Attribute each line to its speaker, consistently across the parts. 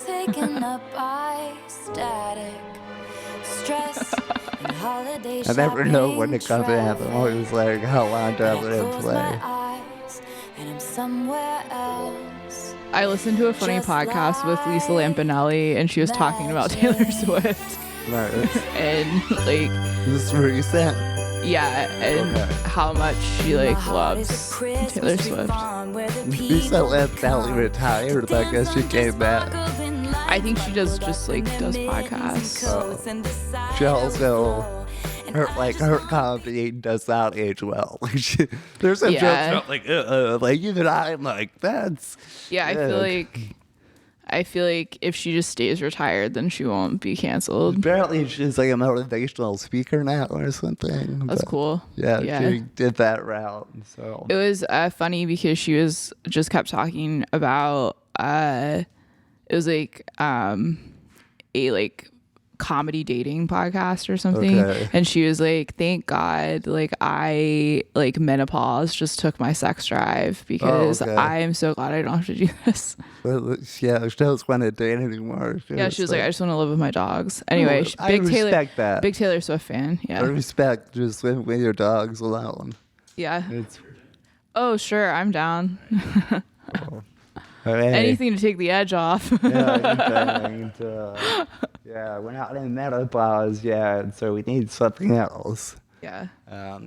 Speaker 1: taken up by static, stress, and holiday
Speaker 2: I never know when it
Speaker 1: shopping
Speaker 2: comes to happen. I'm always like, how long do I
Speaker 1: traffic.
Speaker 2: let it
Speaker 1: Close my
Speaker 2: play?
Speaker 1: eyes, and I'm somewhere else.
Speaker 3: I listened to a funny
Speaker 1: Just
Speaker 3: podcast with Lisa
Speaker 1: like
Speaker 3: Lampanelli, and she was talking about Taylor
Speaker 1: magic.
Speaker 3: Swift.
Speaker 2: Right.
Speaker 3: And like,
Speaker 2: This is recent.
Speaker 3: yeah, and
Speaker 2: Okay.
Speaker 3: how much she
Speaker 1: My
Speaker 3: like
Speaker 1: heart is a
Speaker 3: loves
Speaker 1: Christmas
Speaker 3: Taylor
Speaker 1: tree
Speaker 3: Swift.
Speaker 1: farm where the
Speaker 2: Lisa
Speaker 1: people
Speaker 2: Lampanelli
Speaker 1: come
Speaker 2: retired,
Speaker 1: to
Speaker 2: but I guess she
Speaker 1: dance
Speaker 2: came
Speaker 1: under
Speaker 2: back.
Speaker 1: sparkling
Speaker 3: I think she does
Speaker 1: lights,
Speaker 3: just like does
Speaker 1: mittens and
Speaker 3: podcasts.
Speaker 1: coats and the
Speaker 2: She also,
Speaker 1: sidewalk and
Speaker 2: her
Speaker 1: I
Speaker 2: her
Speaker 1: just
Speaker 2: comedy does not age well. Like there's some
Speaker 3: Yeah.
Speaker 2: jokes about like even I'm like that's
Speaker 3: Yeah, I feel like if she just stays retired, then she won't be canceled.
Speaker 2: Apparently she's like a motivational speaker now or something.
Speaker 3: That's
Speaker 2: but
Speaker 3: cool.
Speaker 2: Yeah,
Speaker 3: Yeah.
Speaker 2: she did that route. So
Speaker 3: It was funny because she was just kept talking about it was like a like comedy dating podcast or something,
Speaker 2: Okay.
Speaker 3: and she was like, thank God like I like menopause just took my sex drive because
Speaker 2: okay.
Speaker 3: I am so glad I don't have to do this.
Speaker 2: yeah, she doesn't want to date anymore.
Speaker 3: Yeah, she was like, I just want to live with my dogs. Anyway,
Speaker 2: I
Speaker 3: big
Speaker 2: respect that.
Speaker 3: big Taylor Swift fan.
Speaker 2: I
Speaker 3: Yeah.
Speaker 2: respect just living with your dogs alone.
Speaker 3: Yeah.
Speaker 2: It's
Speaker 3: Oh, sure, I'm down.
Speaker 2: hey.
Speaker 3: Anything to take the edge off.
Speaker 2: Yeah, anything to, yeah, we're not in menopause yet, so we need something else.
Speaker 3: Yeah.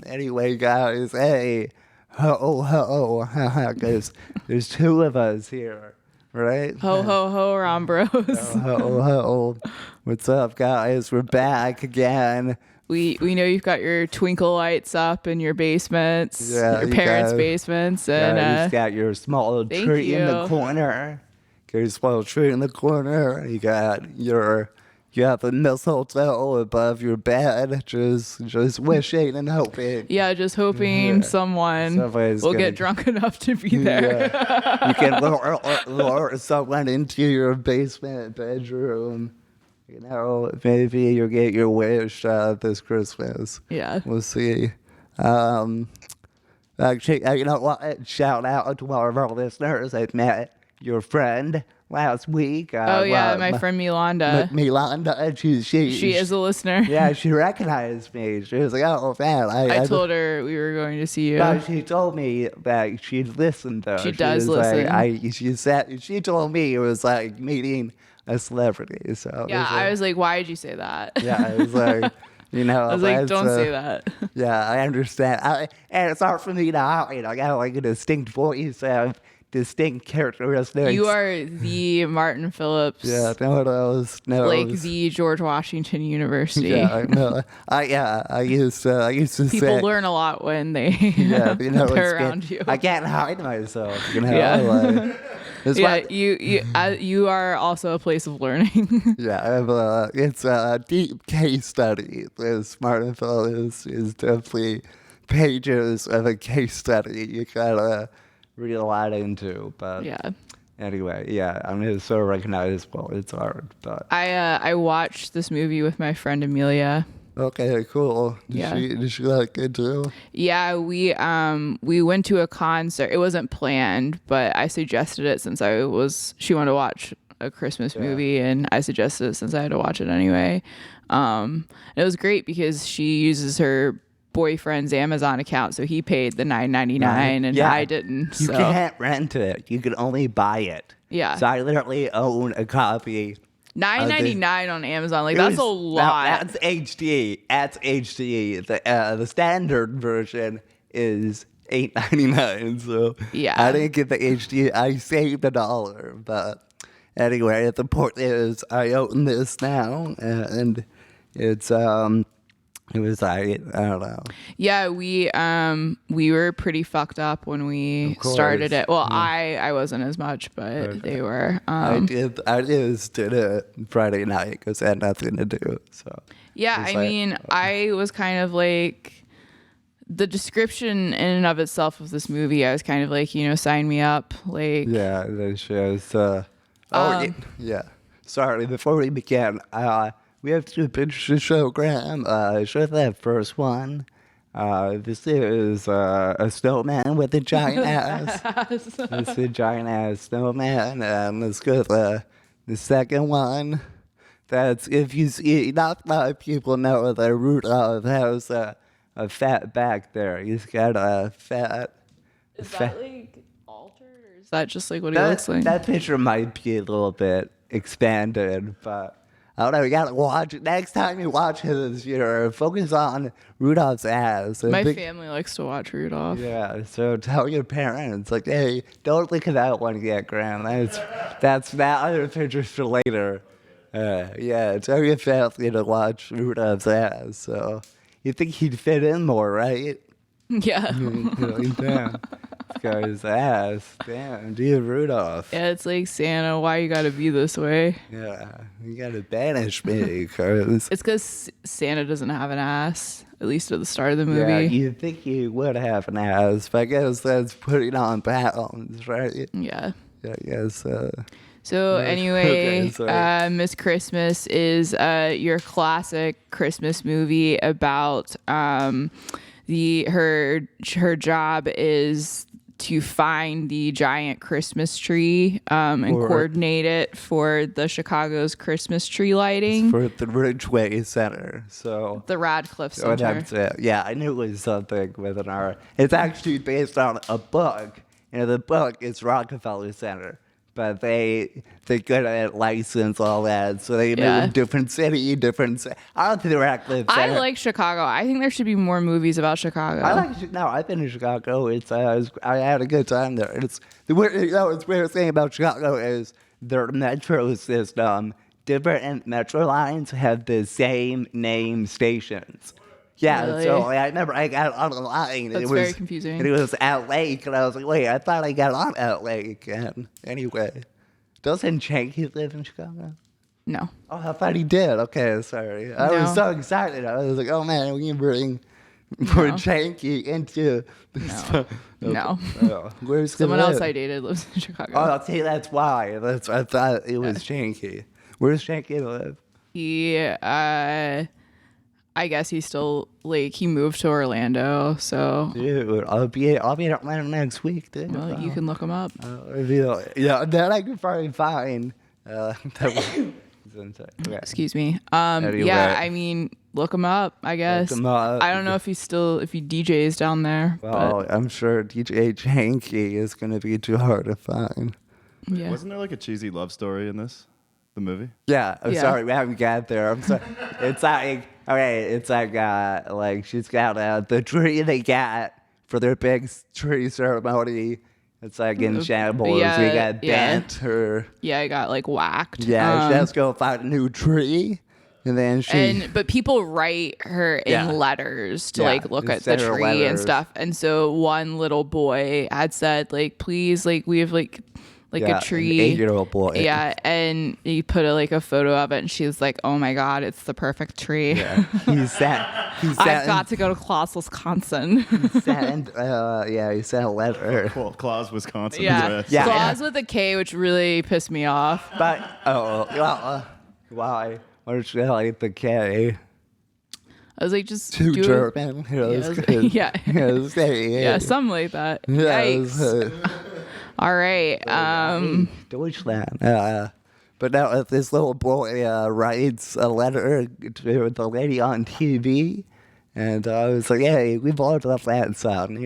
Speaker 2: Anyway, guys, hey, because there's two of us here, right?
Speaker 3: Ho ho ho, Ron Bros.
Speaker 2: Ho. What's up, guys? We're back again.
Speaker 3: We know you've got your twinkle lights up in your basements,
Speaker 2: Yeah,
Speaker 3: your
Speaker 2: you
Speaker 3: parents'
Speaker 2: got-
Speaker 3: basements,
Speaker 2: Yeah,
Speaker 3: and
Speaker 2: you got your small
Speaker 3: thank
Speaker 2: tree in the
Speaker 3: you.
Speaker 2: corner. Got your small tree in the corner. You got the mistletoe above your bed, just wishing and hoping.
Speaker 3: yeah, just hoping someone
Speaker 2: Somebody's
Speaker 3: will
Speaker 2: gonna-
Speaker 3: get drunk enough to be there.
Speaker 2: Yeah. You can lure someone into your basement bedroom. You know, maybe you'll get your wish this Christmas.
Speaker 3: Yeah.
Speaker 2: We'll see. Actually, you know what? Shout out to one of our listeners. I met your friend last week.
Speaker 3: Oh yeah, my friend Milanda.
Speaker 2: Milanda.
Speaker 3: She is a listener.
Speaker 2: Yeah, she recognized me. She was like, "Oh man!"
Speaker 3: I told her we were going to see you.
Speaker 2: But she told me that she'd listened though.
Speaker 3: She does
Speaker 2: was like,
Speaker 3: listen.
Speaker 2: she told me it was like meeting a celebrity. So
Speaker 3: Yeah, I was like, why did you say that?
Speaker 2: yeah, it was like, you know,
Speaker 3: I was like,
Speaker 2: that's,
Speaker 3: don't say that.
Speaker 2: Yeah, I understand. And it's hard for me to hide. I got like a distinct voice, distinct characteristics.
Speaker 3: You are the Martin Phillips.
Speaker 2: Yeah, no one else knows.
Speaker 3: Like the George Washington University.
Speaker 2: Yeah, I know. I used to
Speaker 3: People
Speaker 2: say,
Speaker 3: learn a lot when they
Speaker 2: yeah, you know,
Speaker 3: they're
Speaker 2: it's
Speaker 3: around
Speaker 2: good.
Speaker 3: you.
Speaker 2: I can't hide myself. You know,
Speaker 3: Yeah.
Speaker 2: like, it's
Speaker 3: Yeah,
Speaker 2: why-
Speaker 3: you are also a place of learning.
Speaker 2: Yeah, it's a deep case study. This Martin Phillips is definitely pages of a case study. You gotta read a lot into, but
Speaker 3: Yeah.
Speaker 2: anyway, yeah, I mean, it's so recognizable. It's hard, but
Speaker 3: I watched this movie with my friend Amelia.
Speaker 2: okay, cool.
Speaker 3: Yeah.
Speaker 2: Did she like it too?
Speaker 3: Yeah, we went to a concert. It wasn't planned, but I suggested it since she wanted to watch a Christmas movie, and I suggested it since I had to watch it anyway. It was great because she uses her boyfriend's Amazon account, so he paid the $9.99 and
Speaker 2: Yeah.
Speaker 3: I didn't.
Speaker 2: You
Speaker 3: So
Speaker 2: can't rent it. You can only buy it.
Speaker 3: Yeah.
Speaker 2: So I literally own a copy.
Speaker 3: $9.99 on Amazon, like
Speaker 2: It
Speaker 3: that's
Speaker 2: was-
Speaker 3: a lot.
Speaker 2: That's HD. That's HD. The standard version is $8.99. So
Speaker 3: Yeah.
Speaker 2: I didn't get the HD. I saved $1, but anyway, the point is I own this now, and it's it was I don't know.
Speaker 3: Yeah, we were pretty fucked up when we
Speaker 2: course.
Speaker 3: started it. Well, I wasn't as much, but they were.
Speaker 2: I just did it Friday night because I had nothing to do. So
Speaker 3: Yeah,
Speaker 2: It's
Speaker 3: I
Speaker 2: like-
Speaker 3: mean, I was kind of like the description in and of itself of this movie. I was kind of like, sign me up. Like,
Speaker 2: yeah, that shows. Yeah. Sorry, before we begin, we have to pitch the show, Graham. Show that first one. This is a snowman with a giant ass. It's a giant ass snowman, and it's got The second one, that's if you see, not a lot of people know that Rudolph has a fat back there. He's got a fat.
Speaker 3: Is
Speaker 2: fat,
Speaker 3: that like altered, or is that just like what he looks like?
Speaker 2: that picture might be a little bit expanded, but I don't know. You gotta watch it. Next time you watch his, focus on Rudolph's ass.
Speaker 3: My family likes to watch Rudolph.
Speaker 2: Yeah, so tell your parents, like, hey, don't look at that one yet, Graham. That's that other picture's for later. Yeah, tell your family to watch Rudolph's ass. So you think he'd fit in more, right?
Speaker 3: Yeah.
Speaker 2: Damn. This guy's ass. Damn, dear Rudolph.
Speaker 3: Yeah, it's like, Santa, why you gotta be this way?
Speaker 2: Yeah, you gotta banish me, cause
Speaker 3: It's because Santa doesn't have an ass, at least at the start of the movie.
Speaker 2: yeah, you'd think he would have an ass, but I guess that's putting on pounds, right?
Speaker 3: Yeah.
Speaker 2: Yeah, I guess.
Speaker 3: So anyway,
Speaker 2: Okay, sorry.
Speaker 3: Miss Christmas is your classic Christmas movie about her job is to find the giant Christmas tree and coordinate it for the Chicago's Christmas tree lighting.
Speaker 2: For the Ridgeway Center, so.
Speaker 3: The Radcliffe
Speaker 2: Oh,
Speaker 3: Center.
Speaker 2: that's it. Yeah, I knew it was something with an R. It's actually based on a book. The book is Rockefeller Center, but they couldn't license all that, so they moved different city, I don't think the Radcliffe
Speaker 3: I
Speaker 2: Center.
Speaker 3: like Chicago. I think there should be more movies about Chicago.
Speaker 2: I've been in Chicago. I had a good time there. It's the weird thing about Chicago is their metro system. Different metro lines have the same name stations. Yeah,
Speaker 3: Really?
Speaker 2: so I remember I got on the line.
Speaker 3: That's very confusing.
Speaker 2: And it was at Lake, and I was like, wait, I thought I got on at Lake. And anyway, doesn't Chanky live in Chicago?
Speaker 3: No.
Speaker 2: Oh, I thought he did. Okay, sorry. I was so excited. I was like, oh man, we can bring Chanky into this.
Speaker 3: No.
Speaker 2: Oh, where's he
Speaker 3: Someone else
Speaker 2: live?
Speaker 3: I dated lives in Chicago.
Speaker 2: Oh, I'll tell you that's why. I thought it was Chanky. Where's Chanky live?
Speaker 3: He, I guess he's still he moved to Orlando, so.
Speaker 2: Dude, I'll be in Atlanta next week, dude.
Speaker 3: Well, you can look him up.
Speaker 2: Yeah, that I could probably find. Okay.
Speaker 3: Excuse me.
Speaker 2: Anyway.
Speaker 3: Yeah, I mean, look him up, I guess.
Speaker 2: Look him up.
Speaker 3: I don't know if he DJs down there.
Speaker 2: Well, I'm sure DJ Chanky is going to be too hard to find.
Speaker 3: Yeah.
Speaker 4: Wasn't there like a cheesy love story in this? The movie?
Speaker 2: Yeah, I'm
Speaker 3: Yeah.
Speaker 2: sorry, we haven't got there. I'm sorry. It's like she's got the tree they got for their big tree ceremony. It's like in shambles.
Speaker 3: Yeah,
Speaker 2: We got
Speaker 3: yeah.
Speaker 2: bent her.
Speaker 3: Yeah, I got whacked.
Speaker 2: Yeah, she has to go find a new tree, and then
Speaker 3: But people write her in
Speaker 2: Yeah.
Speaker 3: letters to
Speaker 2: Yeah,
Speaker 3: look at the
Speaker 2: send her
Speaker 3: tree and
Speaker 2: letters.
Speaker 3: stuff. And so one little boy had said please, we have a tree.
Speaker 2: An 8-year-old boy.
Speaker 3: Yeah, and he put a photo of it, and she was like, "Oh my God, it's the perfect tree."
Speaker 2: Yeah. He sent.
Speaker 3: I've got to go to Claus, Wisconsin.
Speaker 2: He sent a letter.
Speaker 4: Cool. Claus, Wisconsin.
Speaker 3: Yeah,
Speaker 2: Yeah.
Speaker 3: Claus with a K, which really pissed me off.
Speaker 2: But why? Why did she like the K?
Speaker 3: I was like, just
Speaker 2: Too
Speaker 3: do it.
Speaker 2: German.
Speaker 3: Yeah. Yeah, something like that. Yikes. All right.
Speaker 2: Deutschland. But now this little boy writes a letter to the lady on TV, and I was like, "Hey, we've all done that, son."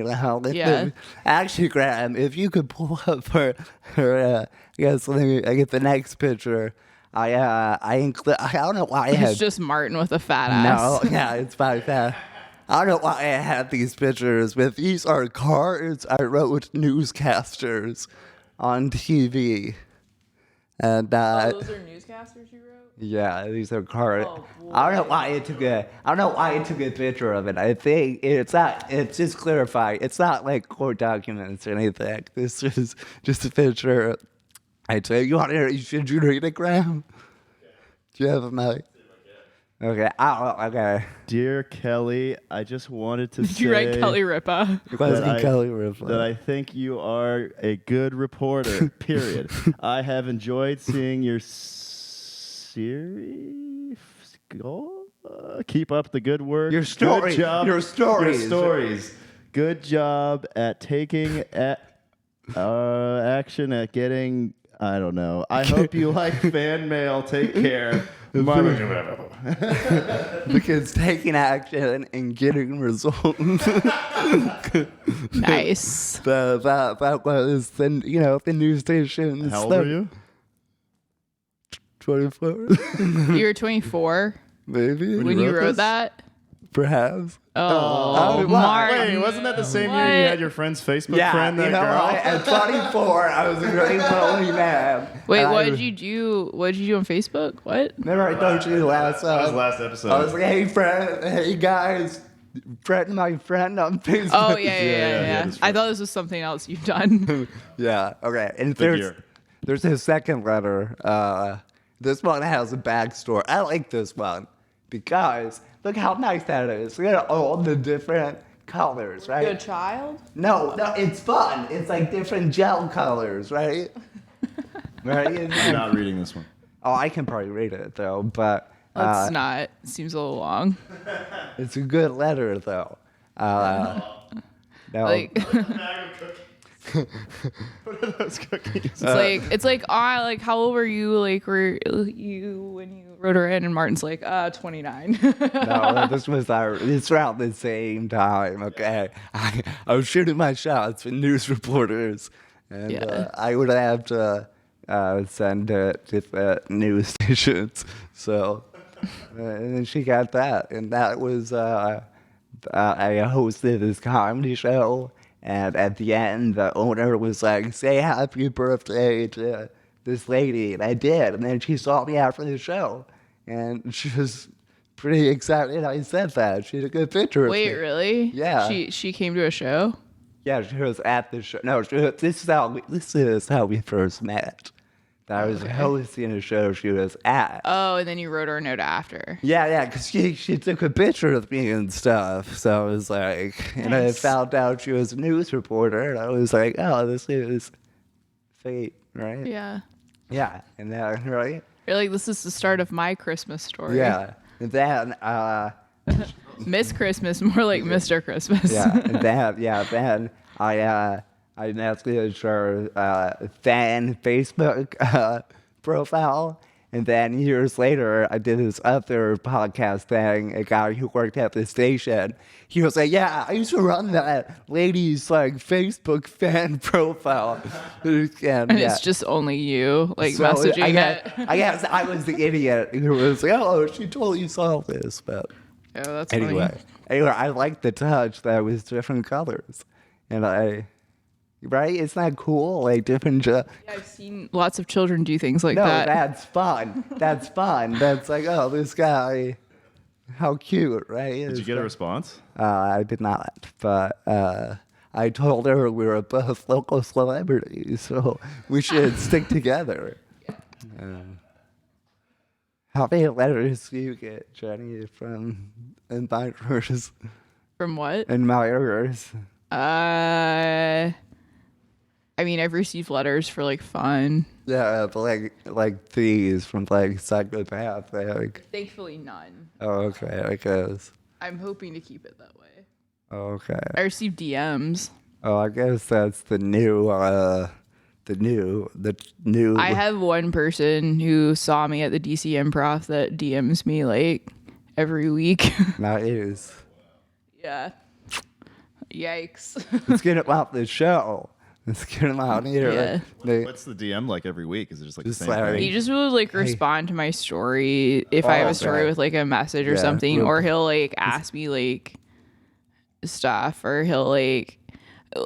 Speaker 3: Yeah.
Speaker 2: Actually, Graham, if you could pull up her I guess I get the next picture. I don't know why I had.
Speaker 3: It's just Martin with a fat ass.
Speaker 2: No, yeah, it's my bad. I don't know why I had these pictures, but these are cards I wrote newscasters on TV. And
Speaker 3: Those are newscasters you wrote?
Speaker 2: yeah, these are cards.
Speaker 3: Oh, boy.
Speaker 2: I don't know why I took a picture of it. I think it's just clarified. It's not like court documents or anything. This is just a picture. I tell you, should you read it, Graham? Do you have a mic? Okay. Okay.
Speaker 4: Dear Kelly, I just wanted to
Speaker 3: Did
Speaker 4: say
Speaker 3: you write Kelly Ripa?
Speaker 2: Leslie Kelly Ripley.
Speaker 4: that I think you are a good reporter, period. I have enjoyed seeing your series. Keep up the good work.
Speaker 2: Your story.
Speaker 4: Good job.
Speaker 2: Your stories.
Speaker 4: Your stories. Good job at taking action at getting I don't know. I hope you like fan mail. Take care.
Speaker 2: Because taking action and getting results.
Speaker 3: Nice.
Speaker 2: That was the news station.
Speaker 4: How old are you?
Speaker 2: 24.
Speaker 3: You were 24
Speaker 2: Maybe.
Speaker 3: when you
Speaker 4: wrote
Speaker 3: wrote
Speaker 4: this?
Speaker 3: that?
Speaker 2: Perhaps.
Speaker 3: Oh,
Speaker 2: wow.
Speaker 3: Martin.
Speaker 4: Wait, wasn't that the same year
Speaker 3: What?
Speaker 4: you had your friend's Facebook
Speaker 2: Yeah,
Speaker 4: friend, that
Speaker 2: you know
Speaker 4: girl?
Speaker 2: what? At 24, I was a very lonely man.
Speaker 3: Wait,
Speaker 2: And
Speaker 3: what did you do? What did you do on Facebook? What?
Speaker 2: Remember I told you last
Speaker 4: That was last episode.
Speaker 2: I was like, hey guys, friend my friend on Facebook.
Speaker 3: Oh yeah.
Speaker 4: yeah, this
Speaker 3: I thought this was something else you've done.
Speaker 2: Yeah, okay. And
Speaker 4: year.
Speaker 2: there's a second letter. This one has a backstory. I like this one because look how nice that is. Look at all the different colors, right?
Speaker 3: Good child.
Speaker 2: No, it's fun. It's like different gel colors, right? Right?
Speaker 4: I'm not reading this one.
Speaker 2: Oh, I can probably read it though, but
Speaker 3: Let's not. It seems a little long.
Speaker 2: it's a good letter though. No,
Speaker 3: Like
Speaker 4: What are those cookies?
Speaker 3: it's like like how old were you? Like were you when you wrote her in? And Martin's like 29.
Speaker 2: no, it's around the same time. Okay, I was shooting my shots with news reporters, and
Speaker 3: Yeah.
Speaker 2: I would have to send it to the news stations. So, and then she got that, and that was I hosted this comedy show. And at the end, the owner was like, say happy birthday to this lady. And I did. And then she saw me after the show. And she was pretty excited I said that. She had a good picture of
Speaker 3: Wait,
Speaker 2: me.
Speaker 3: really?
Speaker 2: Yeah.
Speaker 3: She came to a show.
Speaker 2: Yeah, she was at the show. No, this is how we first met. I was hosting a show she was at.
Speaker 3: Oh, and then you wrote her a note after.
Speaker 2: Yeah, because she took a picture of me and stuff. So I was like, and I
Speaker 3: Nice.
Speaker 2: found out she was a news reporter, and I was like, oh, this is fate, right?
Speaker 3: Yeah.
Speaker 2: Yeah, and then, right?
Speaker 3: You're like, this is the start of my Christmas story.
Speaker 2: Yeah, and then,
Speaker 3: Miss Christmas, more like Mr. Christmas.
Speaker 2: then I messaged her fan Facebook profile. And then years later, I did this other podcast thing. A guy who worked at the station, he was like, "Yeah, I used to run that lady's like Facebook fan profile." And
Speaker 3: And it's just only you, like
Speaker 2: so
Speaker 3: messaging
Speaker 2: I guess I was the idiot who was like, "Oh, she totally saw this," but
Speaker 3: Oh, that's
Speaker 2: anyway,
Speaker 3: funny.
Speaker 2: I liked the touch that was different colors, and right? It's not cool, like different.
Speaker 3: Yeah, I've seen lots of children do things like
Speaker 2: No,
Speaker 3: that.
Speaker 2: that's fun. That's fun. That's like, oh, this guy, how cute, right?
Speaker 4: Did you get a response?
Speaker 2: I did not, but I told her we were both local celebrities, so we should stick together. How many letters do you get, Jenny, from admirers?
Speaker 3: From what?
Speaker 2: Admirers.
Speaker 3: I mean, I've received letters for like fun.
Speaker 2: Yeah, but like these from like psychopathic.
Speaker 3: Thankfully, none.
Speaker 2: Oh, okay, I guess.
Speaker 3: I'm hoping to keep it that way.
Speaker 2: Oh, okay.
Speaker 3: I received DMs.
Speaker 2: Oh, I guess that's the new.
Speaker 3: I have one person who saw me at the DC Improv that DMs me like every week.
Speaker 2: Nice.
Speaker 3: Yeah. Yikes.
Speaker 2: Let's get him out the show. Let's get him out here.
Speaker 3: Yeah.
Speaker 4: What's the DM like every week? Is it just like the
Speaker 2: Just
Speaker 4: same
Speaker 2: like-
Speaker 4: thing?
Speaker 3: He just will like respond to my story if I have a story
Speaker 2: okay.
Speaker 3: with like a message or
Speaker 2: Yeah,
Speaker 3: something,
Speaker 2: real-
Speaker 3: or he'll like ask me like stuff, or he'll like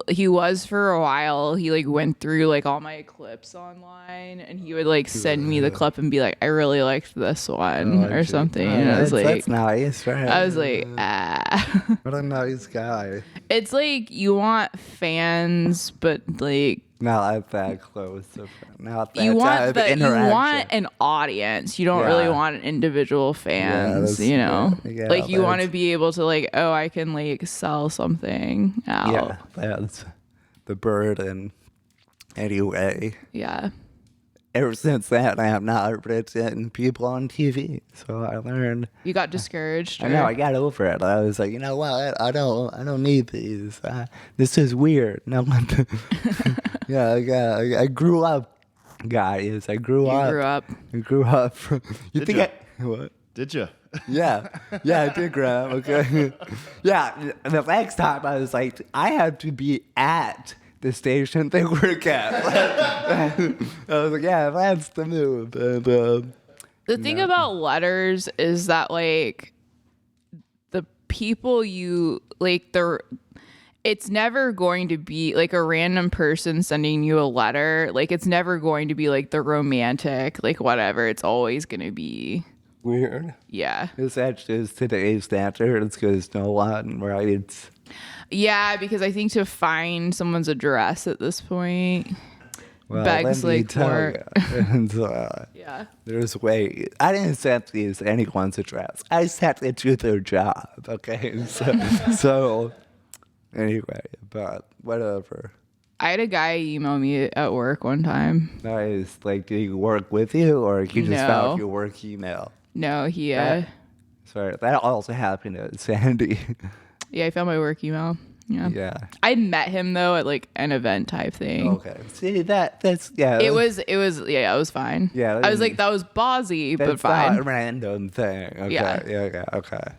Speaker 3: he was for a while. He like went through like all my clips online, and he would like send me the clip and be like, "I really liked this one" or something. And I was like,
Speaker 2: that's nice, right?
Speaker 3: I was like, ah.
Speaker 2: What a nice guy.
Speaker 3: It's like you want fans, but like
Speaker 2: Not that close. Not that
Speaker 3: you
Speaker 2: type
Speaker 3: want
Speaker 2: of
Speaker 3: the you
Speaker 2: interaction.
Speaker 3: want an audience. You don't really
Speaker 2: Yeah.
Speaker 3: want individual fans.
Speaker 2: that's-
Speaker 3: You know,
Speaker 2: yeah,
Speaker 3: like you want to
Speaker 2: that's-
Speaker 3: be able to like, oh, I can like sell something out.
Speaker 2: Yeah, that's the burden. Anyway,
Speaker 3: Yeah.
Speaker 2: ever since that, I have not written people on TV. So I learned.
Speaker 3: You got discouraged.
Speaker 2: I know.
Speaker 3: or-
Speaker 2: I got over it. I was like, you know what? I don't need these. This is weird. No, yeah. I grew up guy is. I grew
Speaker 3: You
Speaker 2: up.
Speaker 3: grew up.
Speaker 2: I grew up. You
Speaker 4: Did
Speaker 2: think
Speaker 4: ya?
Speaker 2: I what?
Speaker 4: Did you?
Speaker 2: Yeah, I did grow up. Okay. Yeah, the next time I was like, I have to be at the station they work at. I was like, yeah, that's the move. And,
Speaker 3: The thing about letters is that like the people you like it's never going to be like a random person sending you a letter. Like it's never going to be like the romantic, like whatever. It's always going to be
Speaker 2: weird.
Speaker 3: yeah.
Speaker 2: It's actually is today's standards because no one writes.
Speaker 3: Yeah, because I think to find someone's address at this point
Speaker 2: Well,
Speaker 3: begs
Speaker 2: let me
Speaker 3: like
Speaker 2: tell
Speaker 3: more.
Speaker 2: you. And,
Speaker 3: Yeah.
Speaker 2: there's way. I didn't send these anyone's address. I sent it to their job. Okay, so anyway, but whatever.
Speaker 3: I had a guy email me at work one time.
Speaker 2: Nice. Like, did he work with you, or he just
Speaker 3: No.
Speaker 2: found your work email?
Speaker 3: No, he
Speaker 2: Sorry, that also happened to Sandy.
Speaker 3: yeah, I found my work email. Yeah.
Speaker 2: Yeah.
Speaker 3: I met him though at like an event type thing.
Speaker 2: Okay. See that's yeah.
Speaker 3: It was yeah, it was fine.
Speaker 2: Yeah,
Speaker 3: I was like that was ballsy, but
Speaker 2: that's
Speaker 3: fine.
Speaker 2: not a random thing. Okay.
Speaker 3: Yeah.
Speaker 2: Okay.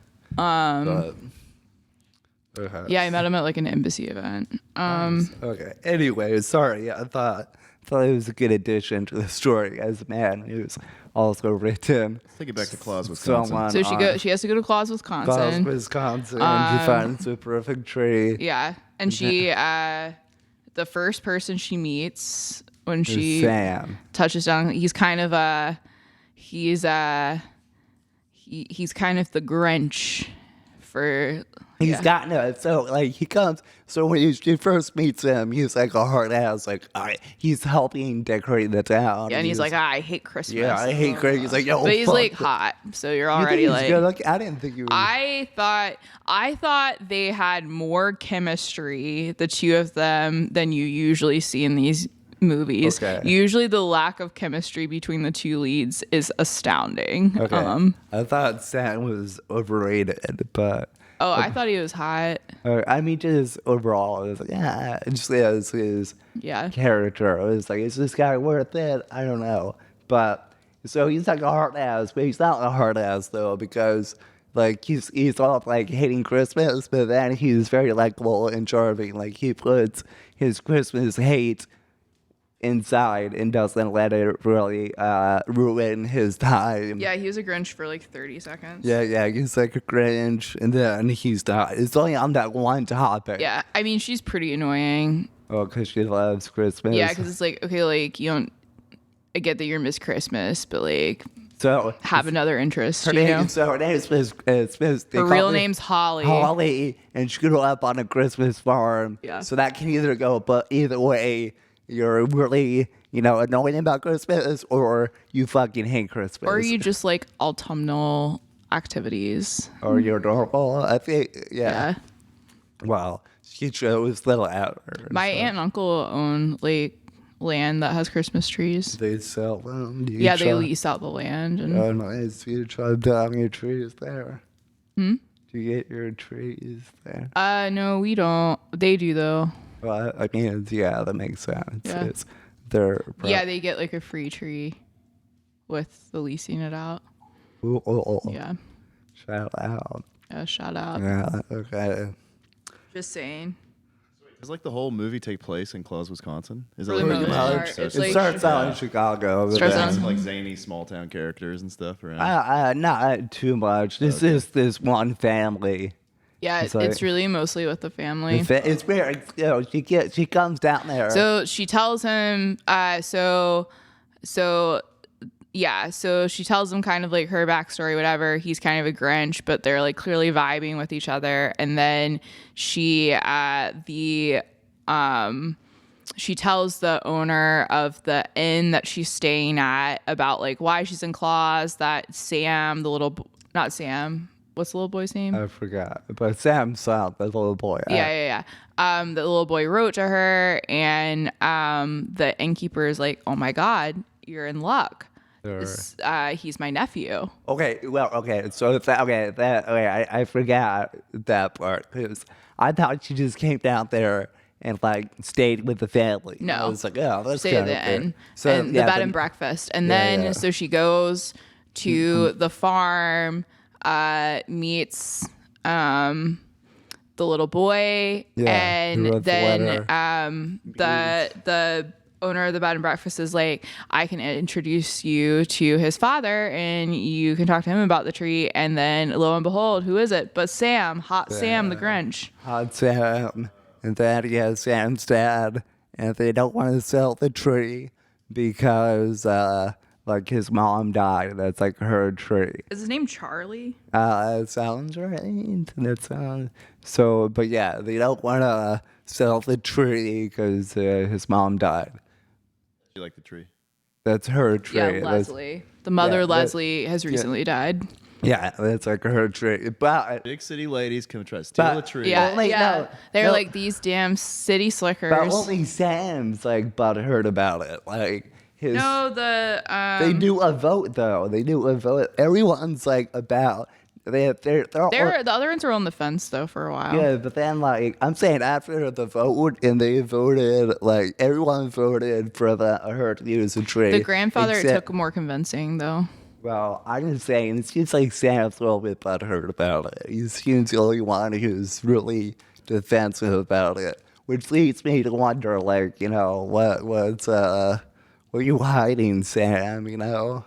Speaker 3: Yeah, I met him at like an embassy event.
Speaker 2: Okay. Anyway, sorry. I thought it was a good addition to the story as a man who's also written.
Speaker 4: Let's take it back to Claus, Wisconsin.
Speaker 2: Someone
Speaker 3: So
Speaker 2: on
Speaker 3: she has to go to Claus,
Speaker 2: Claus,
Speaker 3: Wisconsin.
Speaker 2: Wisconsin, and she finds a perfect tree.
Speaker 3: Yeah, and she the first person she meets when she
Speaker 2: Sam.
Speaker 3: touches down, he's kind of he's kind of the Grinch for.
Speaker 2: He's got no, so like he comes. So when she first meets him, he's like a hard ass. Like he's helping decorate the town.
Speaker 3: Yeah, and he's like, I hate Christmas.
Speaker 2: yeah, I hate Craig. He's like, yo,
Speaker 3: But he's
Speaker 2: fuck.
Speaker 3: like hot, so you're
Speaker 2: You think
Speaker 3: already
Speaker 2: he's
Speaker 3: like.
Speaker 2: good looking? I didn't think he was.
Speaker 3: I thought they had more chemistry, the two of them, than you usually see in these movies.
Speaker 2: Okay.
Speaker 3: Usually the lack of chemistry between the two leads is astounding.
Speaker 2: Okay. I thought Sam was overrated, but
Speaker 3: I thought he was hot.
Speaker 2: I mean, just overall, it was like, yeah, just as his
Speaker 3: Yeah.
Speaker 2: character. It was like, is this guy worth it? I don't know. But so he's like a hard ass, but he's not a hard ass though, because like he's all like hating Christmas, but then he's very likable and charming. Like he puts his Christmas hate inside and doesn't let it really ruin his time.
Speaker 3: Yeah, he was a Grinch for like 30 seconds.
Speaker 2: Yeah, he's like a Grinch, and then he's not. It's only on that one topic.
Speaker 3: Yeah, I mean, she's pretty annoying.
Speaker 2: Oh, because she loves Christmas.
Speaker 3: Yeah, because it's like, okay, like, you don't, I get that you miss Christmas, but like,
Speaker 2: so
Speaker 3: have another interest,
Speaker 2: her
Speaker 3: you know?
Speaker 2: name, so her name is
Speaker 3: Her real name's Holly.
Speaker 2: Holly, and she grew up on a Christmas farm.
Speaker 3: Yeah.
Speaker 2: So that can either go, but either way, you're really, annoying about Christmas, or you fucking hate Christmas.
Speaker 3: Or you just like autumnal activities.
Speaker 2: Or you're normal. I think,
Speaker 3: Yeah.
Speaker 2: Wow. She chose little out.
Speaker 3: My aunt and uncle own like land that has Christmas trees.
Speaker 2: They sell them.
Speaker 3: Yeah, they lease out the land. And
Speaker 2: Oh, nice. You chop down your trees there. Do you get your trees there?
Speaker 3: no, we don't. They do though.
Speaker 2: Well, I mean, yeah, that makes sense.
Speaker 3: Yeah.
Speaker 2: It's their
Speaker 3: Yeah, they get like a free tree with the leasing it out.
Speaker 2: Ooh.
Speaker 3: Yeah.
Speaker 2: Shout out.
Speaker 3: Yeah, shout out.
Speaker 2: Yeah, okay.
Speaker 3: Just saying.
Speaker 4: Does like the whole movie take place in Claus, Wisconsin? Is
Speaker 3: For the
Speaker 4: like
Speaker 3: most part,
Speaker 4: so
Speaker 3: it's
Speaker 2: It
Speaker 3: like-
Speaker 2: starts out in Chicago. But
Speaker 3: Starts
Speaker 2: then-
Speaker 3: out-
Speaker 4: some like zany small town characters and stuff around?
Speaker 2: not too much. This is this one family.
Speaker 3: Yeah,
Speaker 2: It's like-
Speaker 3: it's really mostly with the family.
Speaker 2: It's very, she comes down there.
Speaker 3: So she tells him, so she tells him kind of like her backstory, whatever. He's kind of a Grinch, but they're like clearly vibing with each other. And then she tells the owner of the inn that she's staying at about like why she's in Claus, that Sam, not Sam. What's the little boy's name?
Speaker 2: I forgot. But Sam saw the little boy.
Speaker 3: Yeah. The little boy wrote to her, and the innkeeper is like, "Oh my God, you're in luck. He's my nephew."
Speaker 2: Okay, so I forgot that part because I thought she just came down there and like stayed with the family.
Speaker 3: No.
Speaker 2: I was like, oh, that's
Speaker 3: Stay at
Speaker 2: kind
Speaker 3: the
Speaker 2: of weird.
Speaker 3: end.
Speaker 2: So
Speaker 3: and the
Speaker 2: yeah,
Speaker 3: bed
Speaker 2: then-
Speaker 3: and breakfast. And
Speaker 2: Yeah,
Speaker 3: then
Speaker 2: yeah.
Speaker 3: so she goes to the farm, meets the little boy,
Speaker 2: Yeah, who
Speaker 3: and
Speaker 2: wrote the letter.
Speaker 3: then the owner of the bed and breakfast is like, I can introduce you to his father and you can talk to him about the tree. And then lo and behold, who is it but Sam, Sam the Grinch.
Speaker 2: Hot Sam, and then yeah, Sam's dad, and they don't want to sell the tree because like his mom died. That's like her tree.
Speaker 3: Is his name Charlie?
Speaker 2: It sounds right. That sounds so, but yeah, they don't want to sell the tree because his mom died.
Speaker 4: You like the tree?
Speaker 2: That's her tree.
Speaker 3: Yeah,
Speaker 2: That's-
Speaker 3: Leslie. The mother,
Speaker 2: yeah,
Speaker 3: Leslie, has recently died.
Speaker 2: Yeah, that's like her tree. But
Speaker 4: Big city ladies come try to steal
Speaker 2: But-
Speaker 4: a tree.
Speaker 3: Yeah,
Speaker 2: Only-
Speaker 3: yeah.
Speaker 2: no,
Speaker 3: They're
Speaker 2: no.
Speaker 3: like these damn city slickers.
Speaker 2: but only Sam's like butthurt about it. Like his.
Speaker 3: No, the
Speaker 2: They do a vote though. They do a vote. Everyone's like about. They're all.
Speaker 3: the other ones were on the fence though for a while.
Speaker 2: Yeah, but then like I'm saying after the vote and they voted like everyone voted for her to use a tree.
Speaker 3: The grandfather it
Speaker 2: except-
Speaker 3: took more convincing though.
Speaker 2: Well, I'm just saying it seems like Sam's a little bit butthurt about it. He seems the only one who's really defensive about it, which leads me to wonder, like, you know, what are you hiding, Sam? You know.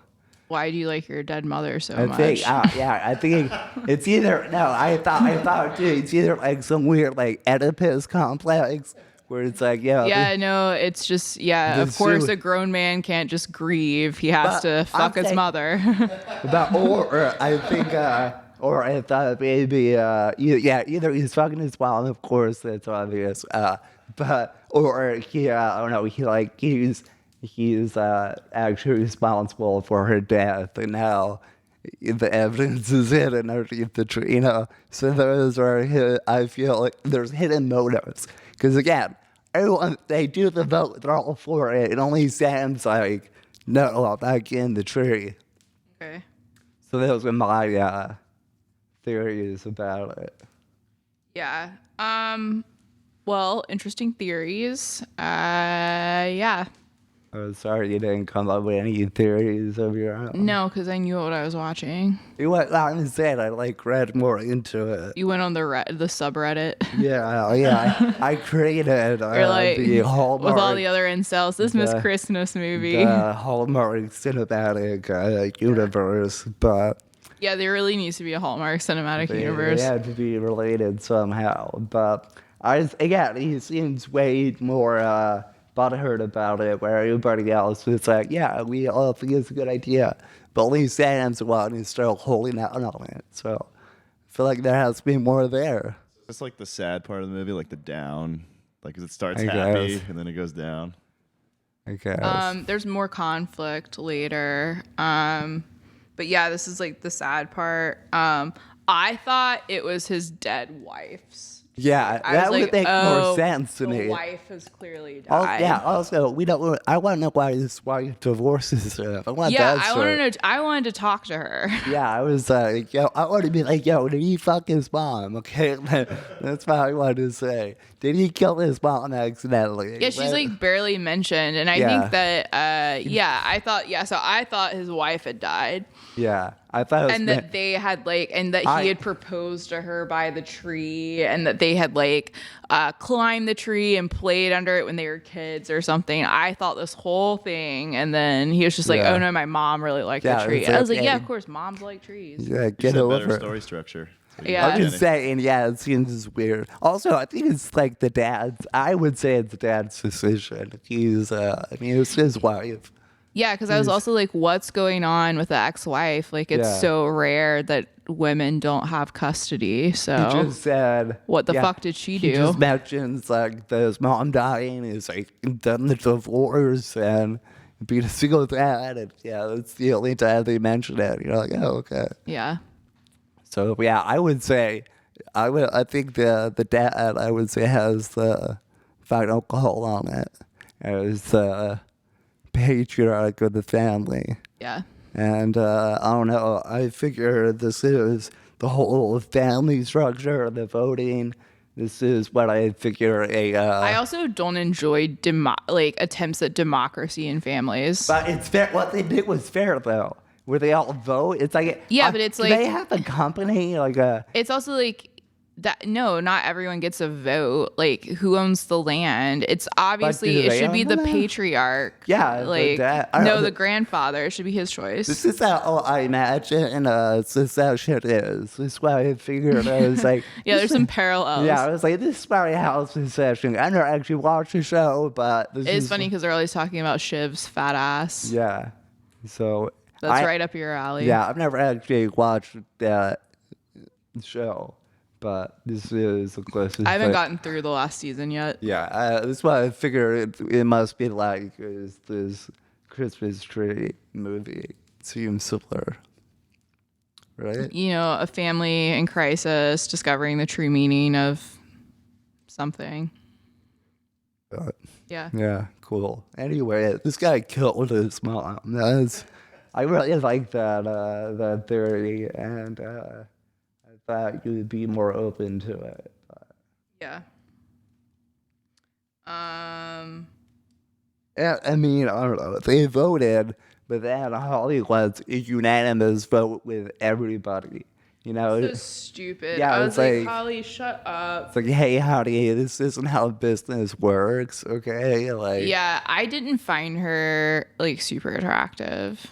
Speaker 3: Why do you like your dead mother so
Speaker 2: I
Speaker 3: much?
Speaker 2: think, yeah, I think it's either no. I thought too. It's either like some weird like Oedipus complex where it's like,
Speaker 3: yeah, no, it's just
Speaker 2: The
Speaker 3: of course
Speaker 2: zoo-
Speaker 3: a grown man can't just grieve. He has
Speaker 2: But
Speaker 3: to fuck
Speaker 2: I'm
Speaker 3: his
Speaker 2: saying-
Speaker 3: mother.
Speaker 2: But or I think or I thought maybe either he's fucking his mom, of course that's obvious. But or he I don't know, he's actually responsible for her death, and now the evidence is hidden underneath the tree, you know. So those are I feel like there's hidden motives because again, everyone they do the vote, they're all for it, and only Sam's like, no, I'm not getting the tree.
Speaker 3: Okay.
Speaker 2: So those are my theories about it.
Speaker 3: Yeah. Well, interesting theories. Yeah.
Speaker 2: I'm sorry you didn't come up with any theories of your own.
Speaker 3: No, because I knew what I was watching.
Speaker 2: You went on and said I like read more into it.
Speaker 3: You went on the subreddit.
Speaker 2: Yeah. I created
Speaker 3: You're like
Speaker 2: the Hallmark
Speaker 3: with all the other incels. This Miss
Speaker 2: the-
Speaker 3: Christmas movie.
Speaker 2: the Hallmark cinematic universe, but
Speaker 3: Yeah, there really needs to be a Hallmark cinematic
Speaker 2: they
Speaker 3: universe.
Speaker 2: had to be related somehow. But again, he seems way more butthurt about it, where everybody else was like, yeah, we all think it's a good idea. But only Sam's the one who's still holding out on it. So I feel like there has to be more there.
Speaker 4: It's like the sad part of the movie, like the down, like 'cause it starts
Speaker 2: I
Speaker 4: happy
Speaker 2: guess.
Speaker 4: and then it goes down.
Speaker 2: I guess.
Speaker 3: There's more conflict later. But yeah, this is like the sad part. I thought it was his dead wife's.
Speaker 2: Yeah,
Speaker 3: I
Speaker 2: that
Speaker 3: was
Speaker 2: would
Speaker 3: like,
Speaker 2: make
Speaker 3: oh,
Speaker 2: more sense to
Speaker 3: the
Speaker 2: me.
Speaker 3: wife has clearly
Speaker 2: Also,
Speaker 3: died.
Speaker 2: yeah, also, we don't. I want to know why this wife divorces him. I want
Speaker 3: Yeah,
Speaker 2: that
Speaker 3: I
Speaker 2: story.
Speaker 3: want to know. I wanted to talk to her.
Speaker 2: Yeah, I was like, yo, I want to be like, yo, did he fuck his mom? Okay, that's what I wanted to say. Did he kill his mom accidentally?
Speaker 3: Yeah, she's like barely mentioned, and I
Speaker 2: Yeah.
Speaker 3: think that so I thought his wife had died,
Speaker 2: yeah, I thought it was
Speaker 3: and that they had and that he had proposed to her by the tree, and that they had climbed the tree and played under it when they were kids or something. I thought this whole thing, and then he was just like,
Speaker 2: Yeah.
Speaker 3: "Oh no, my mom really liked
Speaker 2: Yeah,
Speaker 3: the tree."
Speaker 2: it's
Speaker 3: I was like,
Speaker 2: okay.
Speaker 3: "Yeah, of course, moms like trees."
Speaker 2: yeah,
Speaker 4: You
Speaker 2: get
Speaker 4: said
Speaker 2: over
Speaker 4: better
Speaker 2: it.
Speaker 4: story structure.
Speaker 3: Yeah.
Speaker 2: I'm just saying, yeah, it seems weird. Also, I think it's like the dad's. I would say it's the dad's decision. It's his wife.
Speaker 3: Yeah, because I was also like, what's going on with the ex-wife? Like, it's
Speaker 2: Yeah.
Speaker 3: so rare that women don't have custody. So
Speaker 2: He just said,
Speaker 3: what the fuck did she
Speaker 2: He
Speaker 3: do?
Speaker 2: just mentions like his mom dying is like done the divorce and being a single dad, and yeah, that's the only time they mention it. You're like, oh, okay.
Speaker 3: Yeah.
Speaker 2: So yeah, I would say, I think the dad, I would say, has the final call on it as the patriarch of the family.
Speaker 3: Yeah.
Speaker 2: And I don't know, I figure this is the whole family structure, the voting, this is what I figure
Speaker 3: I also don't enjoy attempts at democracy in families.
Speaker 2: but it's fair. What they did was fair though, where they all vote. It's like
Speaker 3: Yeah, but it's
Speaker 2: do
Speaker 3: like
Speaker 2: they have a company like a.
Speaker 3: it's also like that. No, not everyone gets a vote. Like, who owns the land? It's obviously
Speaker 2: do
Speaker 3: it
Speaker 2: they
Speaker 3: should be
Speaker 2: own
Speaker 3: the
Speaker 2: the land?
Speaker 3: patriarch.
Speaker 2: Yeah,
Speaker 3: like
Speaker 2: I don't know.
Speaker 3: the grandfather. It should be his choice.
Speaker 2: This is how I imagine this how shit is. This is why I figured I was like
Speaker 3: Yeah,
Speaker 2: this
Speaker 3: there's some
Speaker 2: is-
Speaker 3: parallels.
Speaker 2: Yeah, I was like, this is my house session. I never actually watched the show, but this
Speaker 3: It's
Speaker 2: is
Speaker 3: funny because they're always talking about Shiv's fat ass.
Speaker 2: Yeah. So
Speaker 3: That's right up your alley.
Speaker 2: Yeah, I've never actually watched that show, but this is the closest.
Speaker 3: I haven't gotten through the last season yet.
Speaker 2: Yeah, that's why I figured it must be like is this Christmas tree movie. Seems similar, right?
Speaker 3: You know, a family in crisis discovering the true meaning of something. Yeah.
Speaker 2: Yeah, cool. Anyway, this guy killed his mom. I really like that theory, and I thought you would be more open to it.
Speaker 3: Yeah.
Speaker 2: Yeah, I mean, I don't know. They voted, but then Holly was a unanimous vote with everybody. You know,
Speaker 3: So stupid.
Speaker 2: Yeah,
Speaker 3: I
Speaker 2: it's
Speaker 3: was like,
Speaker 2: like-
Speaker 3: Holly, shut up.
Speaker 2: it's like, hey, Holly, this isn't how business works, okay? Like,
Speaker 3: Yeah, I didn't find her like super attractive,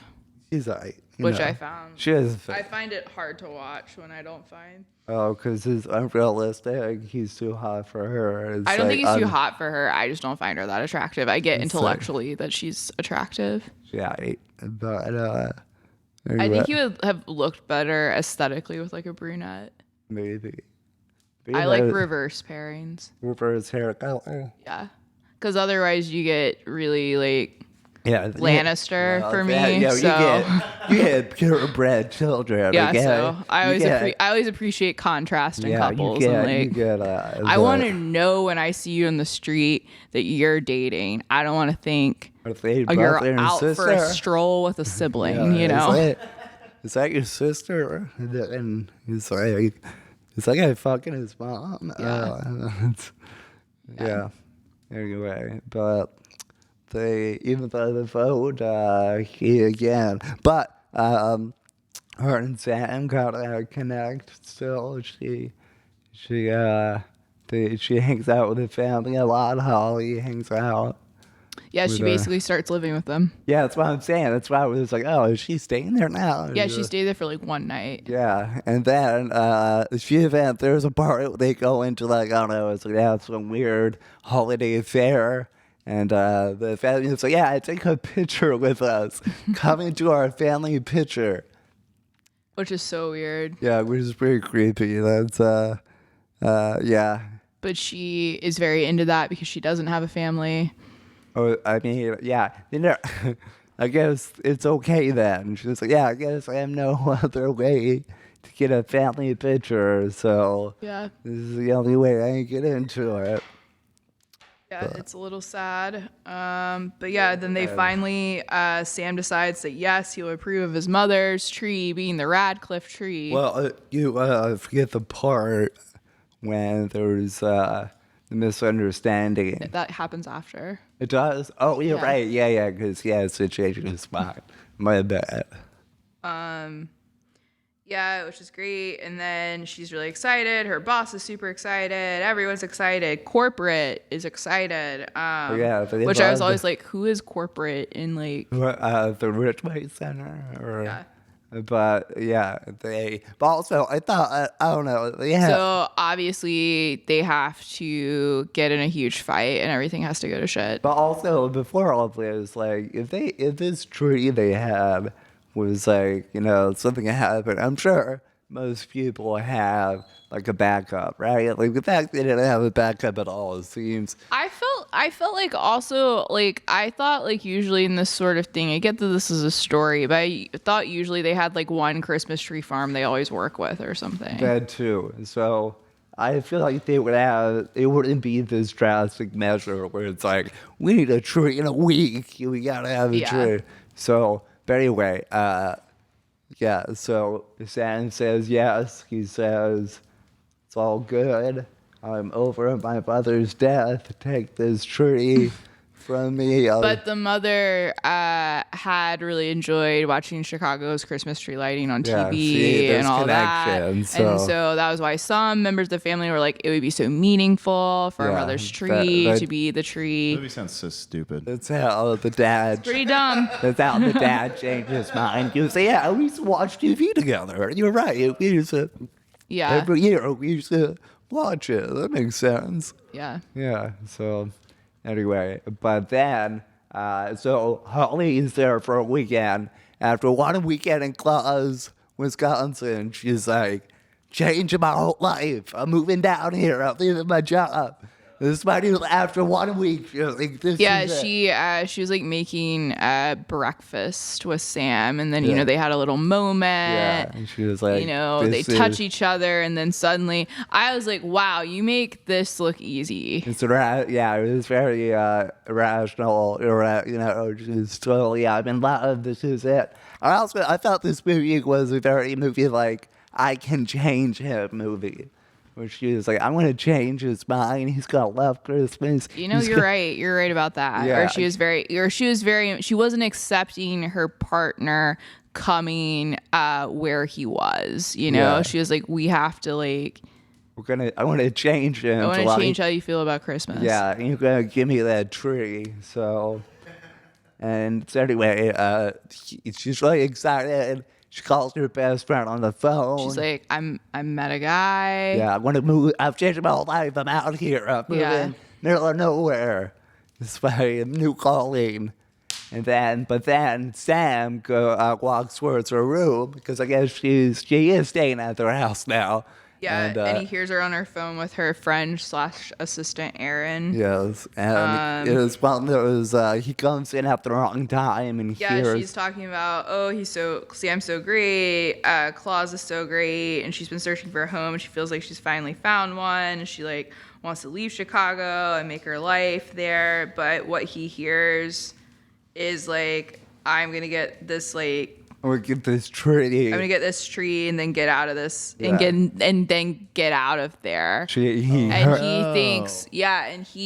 Speaker 2: she's like,
Speaker 3: which I found.
Speaker 2: she is.
Speaker 3: I find it hard to watch when I don't find.
Speaker 2: Oh, because he's unrealistic. He's too hot for her. It's
Speaker 3: I don't
Speaker 2: like,
Speaker 3: think he's too hot for her. I just don't find her that attractive. I get intellectually that she's attractive.
Speaker 2: Yeah, but
Speaker 3: I think he would have looked better aesthetically with like a brunette.
Speaker 2: maybe.
Speaker 3: I like reverse pairings.
Speaker 2: reverse hair color.
Speaker 3: Yeah. Because otherwise you get really like
Speaker 2: Yeah,
Speaker 3: Lannister
Speaker 2: well,
Speaker 3: for me.
Speaker 2: yeah, you
Speaker 3: so
Speaker 2: you get purebred children.
Speaker 3: yeah,
Speaker 2: okay?
Speaker 3: so I
Speaker 2: You
Speaker 3: always appreciate contrast in
Speaker 2: yeah,
Speaker 3: couples.
Speaker 2: You get,
Speaker 3: and like
Speaker 2: you get,
Speaker 3: I want to know when I see you in the street that you're dating. I don't want to think you're out for a stroll with a sibling. You know.
Speaker 2: Is that your sister? And he's like I fucking his mom.
Speaker 3: Yeah.
Speaker 2: Yeah. Anyway, but even though the vote, he again, but her and Sam gotta connect still. She hangs out with the family a lot. Holly hangs out.
Speaker 3: Yeah, she basically starts living with them.
Speaker 2: Yeah, that's what I'm saying. That's why I was like, oh, is she staying there now?
Speaker 3: Yeah, she stayed there for like one night.
Speaker 2: Yeah, and then there's a part where they go into like, I don't know, it's like they have some weird holiday fair, and the family is like, yeah, take a picture with us. Come into our family picture.
Speaker 3: Which is so weird.
Speaker 2: Yeah, which is pretty creepy. That's yeah.
Speaker 3: But she is very into that because she doesn't have a family.
Speaker 2: Oh, I mean, yeah. I guess it's okay then. She's like, yeah, I guess I have no other way to get a family picture, so
Speaker 3: Yeah.
Speaker 2: this is the only way I can get into it.
Speaker 3: Yeah, it's a little sad. But yeah, then they finally, Sam decides that yes, he'll approve of his mother's tree being the Radcliffe tree.
Speaker 2: Well, you forget the part when there's the misunderstanding.
Speaker 3: That happens after.
Speaker 2: It does? Oh, you're
Speaker 3: Yeah.
Speaker 2: right. Yeah, because, situation is fine. My bad.
Speaker 3: Yeah, which is great. And then she's really excited. Her boss is super excited. Everyone's excited. Corporate is excited.
Speaker 2: Yeah, but
Speaker 3: which I was always like, who is corporate in like?
Speaker 2: The Ridgeway Center? Or,
Speaker 3: Yeah.
Speaker 2: But, yeah, but also, I thought, I don't know. Yeah.
Speaker 3: So obviously they have to get in a huge fight and everything has to go to shit.
Speaker 2: But also, before all of this, like, if this tree they had was like, something happened, I'm sure most people have like a backup, right? Like the fact they didn't have a backup at all seems.
Speaker 3: I felt like also like I thought like usually in this sort of thing, I get that this is a story, but I thought usually they had like one Christmas tree farm they always work with or something.
Speaker 2: That too. So I feel like it wouldn't be this drastic measure where it's like, we need a tree in a week. We gotta have a tree. So, but anyway, so Sam says yes. He says it's all good. I'm over my mother's death. Take this tree from me.
Speaker 3: But the mother had really enjoyed watching Chicago's Christmas tree lighting on
Speaker 2: Yeah,
Speaker 3: TV
Speaker 2: see, there's
Speaker 3: and all that.
Speaker 2: connection,
Speaker 3: And so that was why some members of the family were like, it would be so meaningful for our
Speaker 2: Yeah,
Speaker 3: mother's tree
Speaker 2: that-
Speaker 3: to be the
Speaker 4: The
Speaker 3: tree.
Speaker 4: movie sounds so stupid.
Speaker 2: That's how the dad.
Speaker 3: Pretty dumb.
Speaker 2: That's how the dad changed his mind. He was like, yeah, we used to watch TV together. You're right. We used to,
Speaker 3: Yeah.
Speaker 2: every year, we used to watch it. That makes sense.
Speaker 3: Yeah.
Speaker 2: Yeah, so anyway, but then, so Holly is there for a weekend. After one weekend in Claus, Wisconsin, she's like, changing my whole life. I'm moving down here. I'm leaving my job. This is my new, after 1 week, she was like, this
Speaker 3: Yeah,
Speaker 2: is it.
Speaker 3: she was like making breakfast with Sam, and then
Speaker 2: Yeah.
Speaker 3: they had a little moment.
Speaker 2: Yeah, and she was like,
Speaker 3: They
Speaker 2: this
Speaker 3: touch
Speaker 2: is-
Speaker 3: each other, and then suddenly I was like, "Wow, you make this look easy."
Speaker 2: It's yeah, it was very irrational. Just totally, I'm in love. This is it. I thought this movie was a very movie like I can change him movie, where she was like, I'm gonna change his mind. He's gonna love Christmas. He's
Speaker 3: You're right. You're right about that.
Speaker 2: Yeah.
Speaker 3: She wasn't accepting her partner coming where he was.
Speaker 2: Yeah.
Speaker 3: She was like, we have to like.
Speaker 2: I want to change him.
Speaker 3: I want
Speaker 2: to
Speaker 3: to
Speaker 2: like-
Speaker 3: change how you feel about Christmas.
Speaker 2: Yeah, you're gonna give me that tree. So anyway, she's really excited. She calls her best friend on the phone.
Speaker 3: She's like, I met a guy.
Speaker 2: yeah, I want to move. I've changed my whole life. I'm out here. I'm moving
Speaker 3: Yeah.
Speaker 2: middle of nowhere. This way, a new calling. But then Sam walks towards her room because I guess she is staying at their house now.
Speaker 3: Yeah, and he hears her on her phone with her friend / assistant Aaron.
Speaker 2: Yes, and it was one that was he comes in at the wrong time and
Speaker 3: Yeah,
Speaker 2: hears.
Speaker 3: she's talking about, Sam's so great, Claus is so great, and she's been searching for a home, and she feels like she's finally found one, and she like wants to leave Chicago and make her life there, but what he hears is like, I'm gonna get this
Speaker 2: Or get this tree.
Speaker 3: I'm gonna get this tree and then get out of this
Speaker 2: Yeah.
Speaker 3: and then get out of there.
Speaker 2: He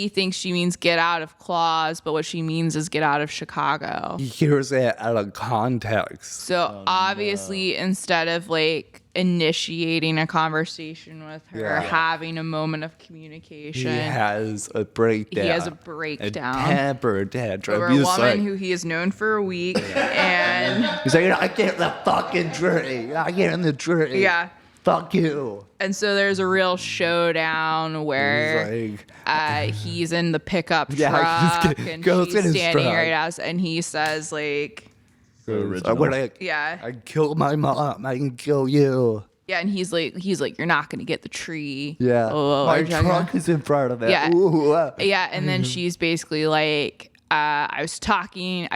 Speaker 3: thinks she means get out of Claus, but what she means is get out of Chicago.
Speaker 2: he hears it out of context.
Speaker 3: So obviously, instead of like initiating a conversation with her,
Speaker 2: Yeah.
Speaker 3: having a moment of
Speaker 2: He
Speaker 3: communication
Speaker 2: has a breakdown.
Speaker 3: He has a
Speaker 2: A
Speaker 3: breakdown
Speaker 2: temper tantrum.
Speaker 3: over a
Speaker 2: He's
Speaker 3: woman
Speaker 2: like,
Speaker 3: who he has known for a week, and
Speaker 2: he's like, I get the fucking tree. I get in the tree.
Speaker 3: yeah.
Speaker 2: Fuck you.
Speaker 3: And so there's a real showdown where
Speaker 2: He's like,
Speaker 3: he's in the pickup
Speaker 2: Yeah,
Speaker 3: truck
Speaker 2: he
Speaker 3: and
Speaker 2: goes
Speaker 3: she's
Speaker 2: in his
Speaker 3: standing
Speaker 2: truck.
Speaker 3: right as, and he says like,
Speaker 4: So
Speaker 2: I
Speaker 4: original.
Speaker 2: wanna,
Speaker 3: yeah,
Speaker 2: I killed my mom. I can kill you.
Speaker 3: yeah, and he's like, you're not gonna get the tree.
Speaker 2: Yeah.
Speaker 3: Oh,
Speaker 2: my
Speaker 3: are you talking about-
Speaker 2: trunk is in front of it.
Speaker 3: Yeah.
Speaker 2: Ooh,
Speaker 3: Yeah, and then she's basically like, I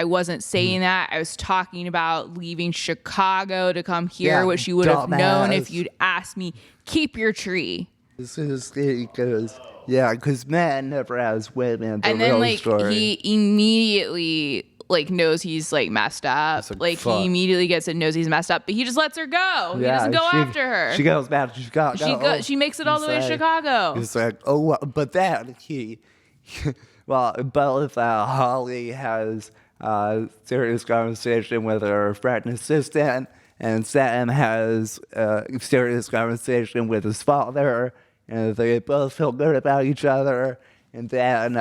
Speaker 3: wasn't saying that. I was talking about leaving Chicago to come here,
Speaker 2: Yeah,
Speaker 3: which you would have known
Speaker 2: dumbass.
Speaker 3: if you'd asked me. Keep your tree.
Speaker 2: This is because men never ask women the
Speaker 3: And
Speaker 2: real
Speaker 3: then like
Speaker 2: story.
Speaker 3: he immediately like knows he's like messed up.
Speaker 2: like,
Speaker 3: Like
Speaker 2: fuck.
Speaker 3: he immediately gets it, knows he's messed up, but he just lets her go. He doesn't go after her.
Speaker 2: She goes back to Chicago.
Speaker 3: She makes it all the way to
Speaker 2: He's like-
Speaker 3: Chicago.
Speaker 2: He's like, oh, but then both Holly has serious conversation with her friend and assistant, and Sam has serious conversation with his father, and they both feel good about each other. And then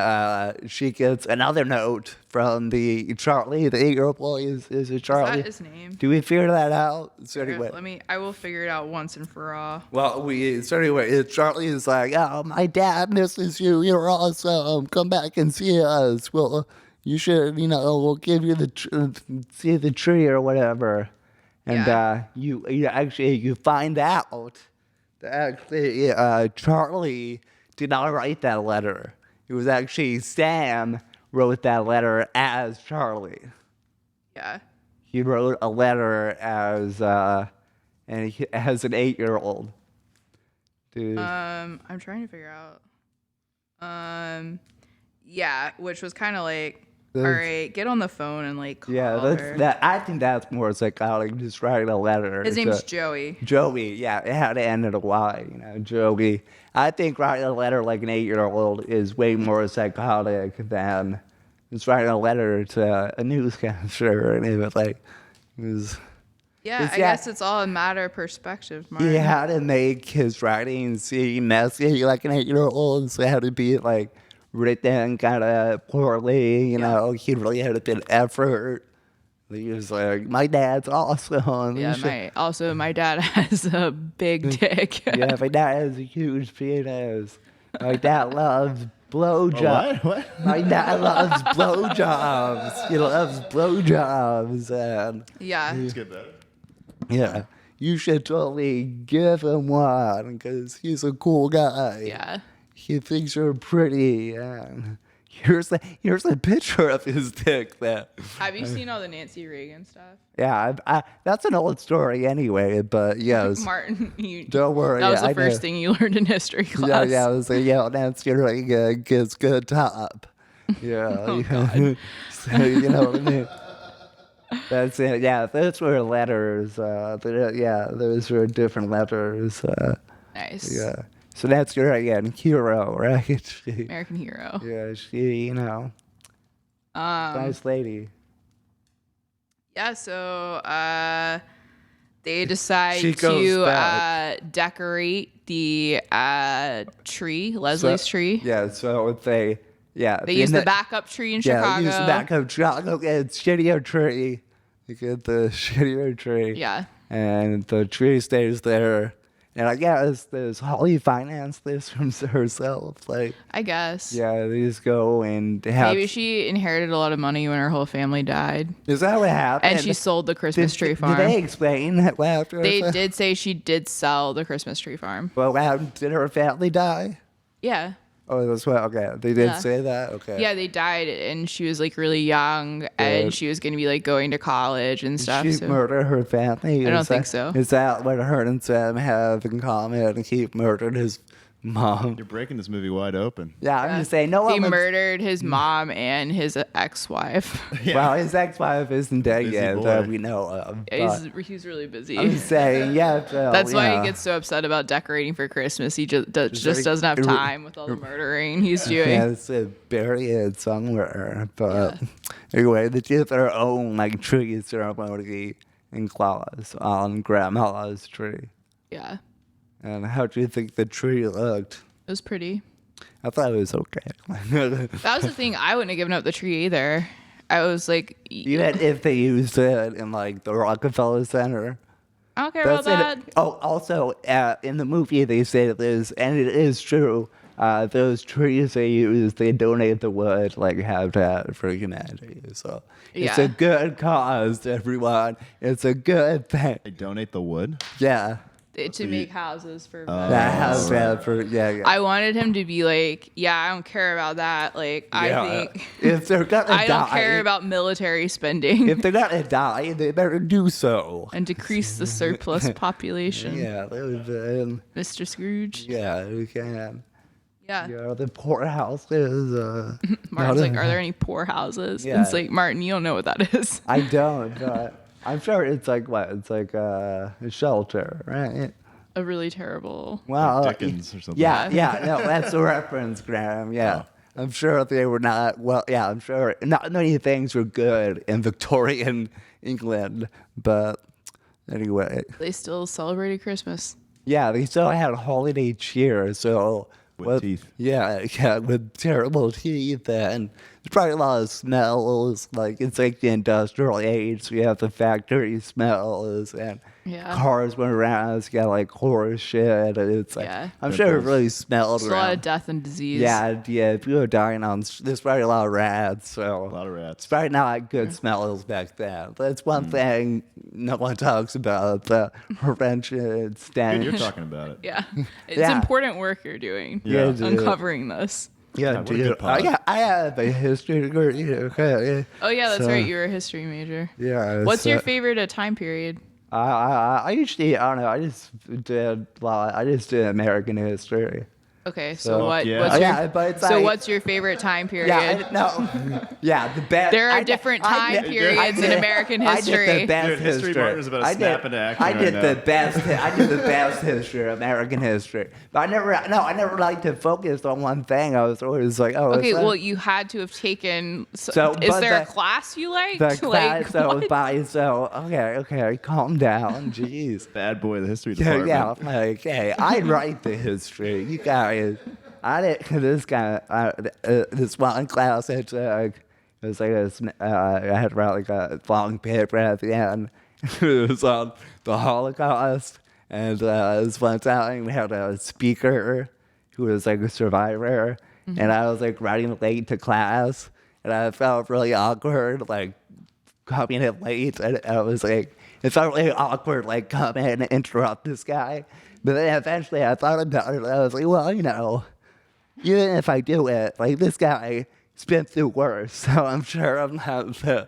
Speaker 2: she gets another note from the Charlie, the 8-year-old boy. Is it Charlie?
Speaker 3: Is that his name?
Speaker 2: Do we figure that out? So anyway.
Speaker 3: I will figure it out once and for all.
Speaker 2: Well, Charlie is like, oh, my dad misses you. You're awesome. Come back and see us. Well, you should, we'll give you see the tree or whatever. And
Speaker 3: Yeah.
Speaker 2: you find out that actually Charlie did not write that letter. It was actually Sam wrote that letter as Charlie.
Speaker 3: Yeah.
Speaker 2: He wrote a letter as an 8-year-old. Dude.
Speaker 3: I'm trying to figure out. Yeah, which was kind of like All right, get on the phone and like call
Speaker 2: Yeah,
Speaker 3: her.
Speaker 2: I think that's more psychotic. Just writing a letter.
Speaker 3: His name's Joey.
Speaker 2: Joey. Yeah, it had to end in a Y. Joey. I think writing a letter like an 8-year-old is way more psychotic than just writing a letter to a newscaster. And it was like, it was.
Speaker 3: Yeah, I guess it's all a matter of perspective, Mark.
Speaker 2: He had to make his writing seem messy like an 8-year-old, so it had to be like written kind of poorly. He really had to put effort. He was like, "My dad's awesome."
Speaker 3: Yeah, my dad has a big dick.
Speaker 2: Yeah, my dad has a huge penis. My dad loves blowjobs.
Speaker 4: What?
Speaker 2: My dad loves blowjobs. He loves blowjobs, and
Speaker 3: Yeah.
Speaker 4: Let's get better.
Speaker 2: yeah, you should totally give him one because he's a cool guy.
Speaker 3: Yeah.
Speaker 2: He thinks you're pretty. And here's a picture of his dick.
Speaker 3: Have you seen all the Nancy Reagan stuff?
Speaker 2: Yeah, that's an old story anyway. But yes,
Speaker 3: Martin,
Speaker 2: don't worry.
Speaker 3: that was the
Speaker 2: I
Speaker 3: first
Speaker 2: know.
Speaker 3: thing you learned in history class.
Speaker 2: Yeah, I was like, yeah, Nancy Reagan gets good top. Yeah,
Speaker 3: Oh, God.
Speaker 2: so you know what I mean. That's it. Yeah, those were letters. Those were different letters.
Speaker 3: Nice.
Speaker 2: Yeah. So that's your hero, right?
Speaker 3: American hero.
Speaker 2: Yeah, she, nice lady.
Speaker 3: Yeah, so they decide
Speaker 2: She goes
Speaker 3: to
Speaker 2: back.
Speaker 3: decorate the tree, Leslie's tree.
Speaker 2: Yeah, so they
Speaker 3: Use the backup tree in Chicago.
Speaker 2: Yeah, use the backup Chicago. It's shittier tree. You get the shittier tree.
Speaker 3: Yeah.
Speaker 2: And the tree stays there. And I guess does Holly finance this from herself? Like,
Speaker 3: I guess.
Speaker 2: yeah, they just go and have.
Speaker 3: Maybe she inherited a lot of money when her whole family died.
Speaker 2: Is that what happened?
Speaker 3: And she sold the Christmas tree farm.
Speaker 2: Did they explain that after?
Speaker 3: They did say she did sell the Christmas tree farm.
Speaker 2: Well, did her family die?
Speaker 3: Yeah.
Speaker 2: Oh, that's what. Okay, they did say that. Okay.
Speaker 3: Yeah, they died, and she was like really young, and she was going to be like going to college and stuff.
Speaker 2: Did she murder her family?
Speaker 3: I don't think so.
Speaker 2: Is that what her and Sam have in common? And he murdered his mom.
Speaker 4: You're breaking this movie wide open.
Speaker 2: Yeah, I'm just saying. No
Speaker 3: He
Speaker 2: one.
Speaker 3: murdered his mom and his ex-wife.
Speaker 2: Well, his ex-wife isn't dead
Speaker 4: Busy
Speaker 2: yet
Speaker 4: boy.
Speaker 2: that we know of. but
Speaker 3: He's really busy.
Speaker 2: I'm just saying, yeah. So,
Speaker 3: That's why
Speaker 2: yeah.
Speaker 3: he gets so upset about decorating for Christmas. He just
Speaker 2: like-
Speaker 3: doesn't have time with all the murdering he's doing.
Speaker 2: Yeah, it's bury it somewhere. But anyway, they did their own like tree ceremony in claws on Grandma's tree.
Speaker 3: Yeah,
Speaker 2: And how do you think the tree looked?
Speaker 3: it was pretty.
Speaker 2: I thought it was okay.
Speaker 3: That was the thing. I wouldn't have given up the tree either. I was like,
Speaker 2: Even if they used it in like the Rockefeller Center.
Speaker 3: I don't care about that.
Speaker 2: Oh, also, in the movie they say this, and it is true. Those trees they use, they donate the wood like Habitat for Humanity. So it's
Speaker 3: Yeah.
Speaker 2: a good cause, everyone. It's a good thing.
Speaker 4: They donate the wood.
Speaker 2: Yeah.
Speaker 3: To make houses for
Speaker 2: That Habitat for yeah.
Speaker 3: I wanted him to be like, yeah, I don't care about that. Like,
Speaker 2: Yeah.
Speaker 3: I think
Speaker 2: If they're gonna
Speaker 3: I don't
Speaker 2: die,
Speaker 3: care about military spending
Speaker 2: if they're gonna die, they better do so.
Speaker 3: and decrease the surplus population.
Speaker 2: Yeah,
Speaker 3: Mr. Scrooge.
Speaker 2: yeah, we can.
Speaker 3: Yeah.
Speaker 2: Yeah, the poor houses.
Speaker 3: Martin's like, are there any poor houses?
Speaker 2: Yeah.
Speaker 3: And it's like, Martin, you don't know what that is.
Speaker 2: I don't, but I'm sure it's like what? It's like a shelter, right?
Speaker 3: A really terrible.
Speaker 2: Well,
Speaker 4: Dickens or something.
Speaker 2: Yeah, no, that's a reference, Graham. Yeah. I'm sure they were not, well, yeah, I'm sure not many things were good in Victorian England, but anyway.
Speaker 3: They still celebrated Christmas.
Speaker 2: Yeah, they still had holiday cheer, so.
Speaker 4: With teeth.
Speaker 2: Yeah, with terrible teeth, and there's probably a lot of smells. Like, it's like the industrial age, so you have the factory smells, and
Speaker 3: Yeah.
Speaker 2: cars went around, it's got like horse shit, and it's like,
Speaker 3: Yeah.
Speaker 2: I'm sure it really smelled
Speaker 3: There's a lot of
Speaker 2: around.
Speaker 3: death and disease.
Speaker 2: Yeah, people are dying on, there's probably a lot of rats, so.
Speaker 4: A lot of rats.
Speaker 2: It's probably not good smells back then. That's one thing no one talks about, the horrendous stench.
Speaker 4: You're talking about it.
Speaker 3: Yeah. It's
Speaker 2: Yeah.
Speaker 3: important work you're doing.
Speaker 4: Yeah.
Speaker 2: dude.
Speaker 3: Uncovering this.
Speaker 2: Yeah,
Speaker 4: what a
Speaker 2: dude.
Speaker 4: good pod.
Speaker 2: I have a history degree. Okay.
Speaker 3: Oh, yeah, that's
Speaker 2: So,
Speaker 3: right. You're a history major.
Speaker 2: Yeah.
Speaker 3: What's your favorite time period?
Speaker 2: I usually, I don't know. I just did American history.
Speaker 3: Okay,
Speaker 2: So-
Speaker 3: so what?
Speaker 4: Yeah.
Speaker 3: What's
Speaker 2: Oh,
Speaker 3: your,
Speaker 2: yeah, but it's
Speaker 3: so
Speaker 2: like-
Speaker 3: what's your favorite time period?
Speaker 2: Yeah, no. Yeah, the best.
Speaker 3: There are different time periods in American
Speaker 2: I
Speaker 3: history.
Speaker 2: did the best
Speaker 4: Dude, history Martin is about to snap into action
Speaker 2: I did
Speaker 4: right
Speaker 2: the
Speaker 4: now.
Speaker 2: best. I did the best history of American history. But I never liked to focus on one thing. I was always like, oh.
Speaker 3: Okay,
Speaker 2: it's
Speaker 3: well, you had to have taken.
Speaker 2: So,
Speaker 3: is
Speaker 2: but
Speaker 3: there a
Speaker 2: the-
Speaker 3: class you liked?
Speaker 2: the
Speaker 3: Like,
Speaker 2: class. So,
Speaker 3: what?
Speaker 2: okay, calm down, jeez.
Speaker 4: Bad boy of the history
Speaker 2: Yeah,
Speaker 4: department.
Speaker 2: yeah, I'm like, hey, I write the history. You guys, I didn't. This guy, this one class I took, it was like I had to write like a long paper at the end. It was on the Holocaust, and this one time we had a speaker who was like a survivor, and I was like running late to class, and I felt really awkward, like coming in late, and I was like, it felt really awkward, like come in and interrupt this guy. But then eventually I thought about it, and I was like, well, you know, even if I do it, like this guy has been through worse, so I'm sure I'm not the.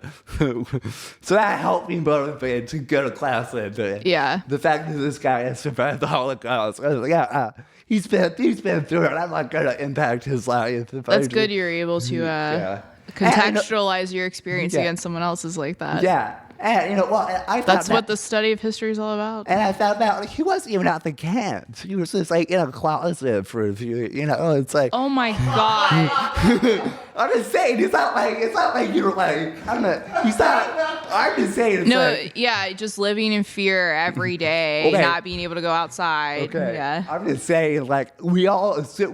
Speaker 2: So that helped me motivate to go to class that day.
Speaker 3: Yeah.
Speaker 2: The fact that this guy has survived the Holocaust, I was like, yeah, he's been through it. I'm not gonna impact his life. If I
Speaker 3: That's
Speaker 2: do-
Speaker 3: good. You're able to
Speaker 2: Yeah.
Speaker 3: contextualize your experience
Speaker 2: Yeah.
Speaker 3: against someone else's like that.
Speaker 2: Yeah, and you know what? I found
Speaker 3: That's what
Speaker 2: that-
Speaker 3: the study of history is all about.
Speaker 2: And I found out like, he wasn't even at the camp. He was just like in a closet for a few. You know, it's like.
Speaker 3: Oh my god.
Speaker 2: I'm just saying, it's not like you're like, I'm not, he's not, I'm just saying, it's
Speaker 3: No,
Speaker 2: like,
Speaker 3: yeah, just living in fear every day,
Speaker 2: Okay.
Speaker 3: not being able to go outside.
Speaker 2: okay,
Speaker 3: Yeah.
Speaker 2: I'm just saying, like, we all assume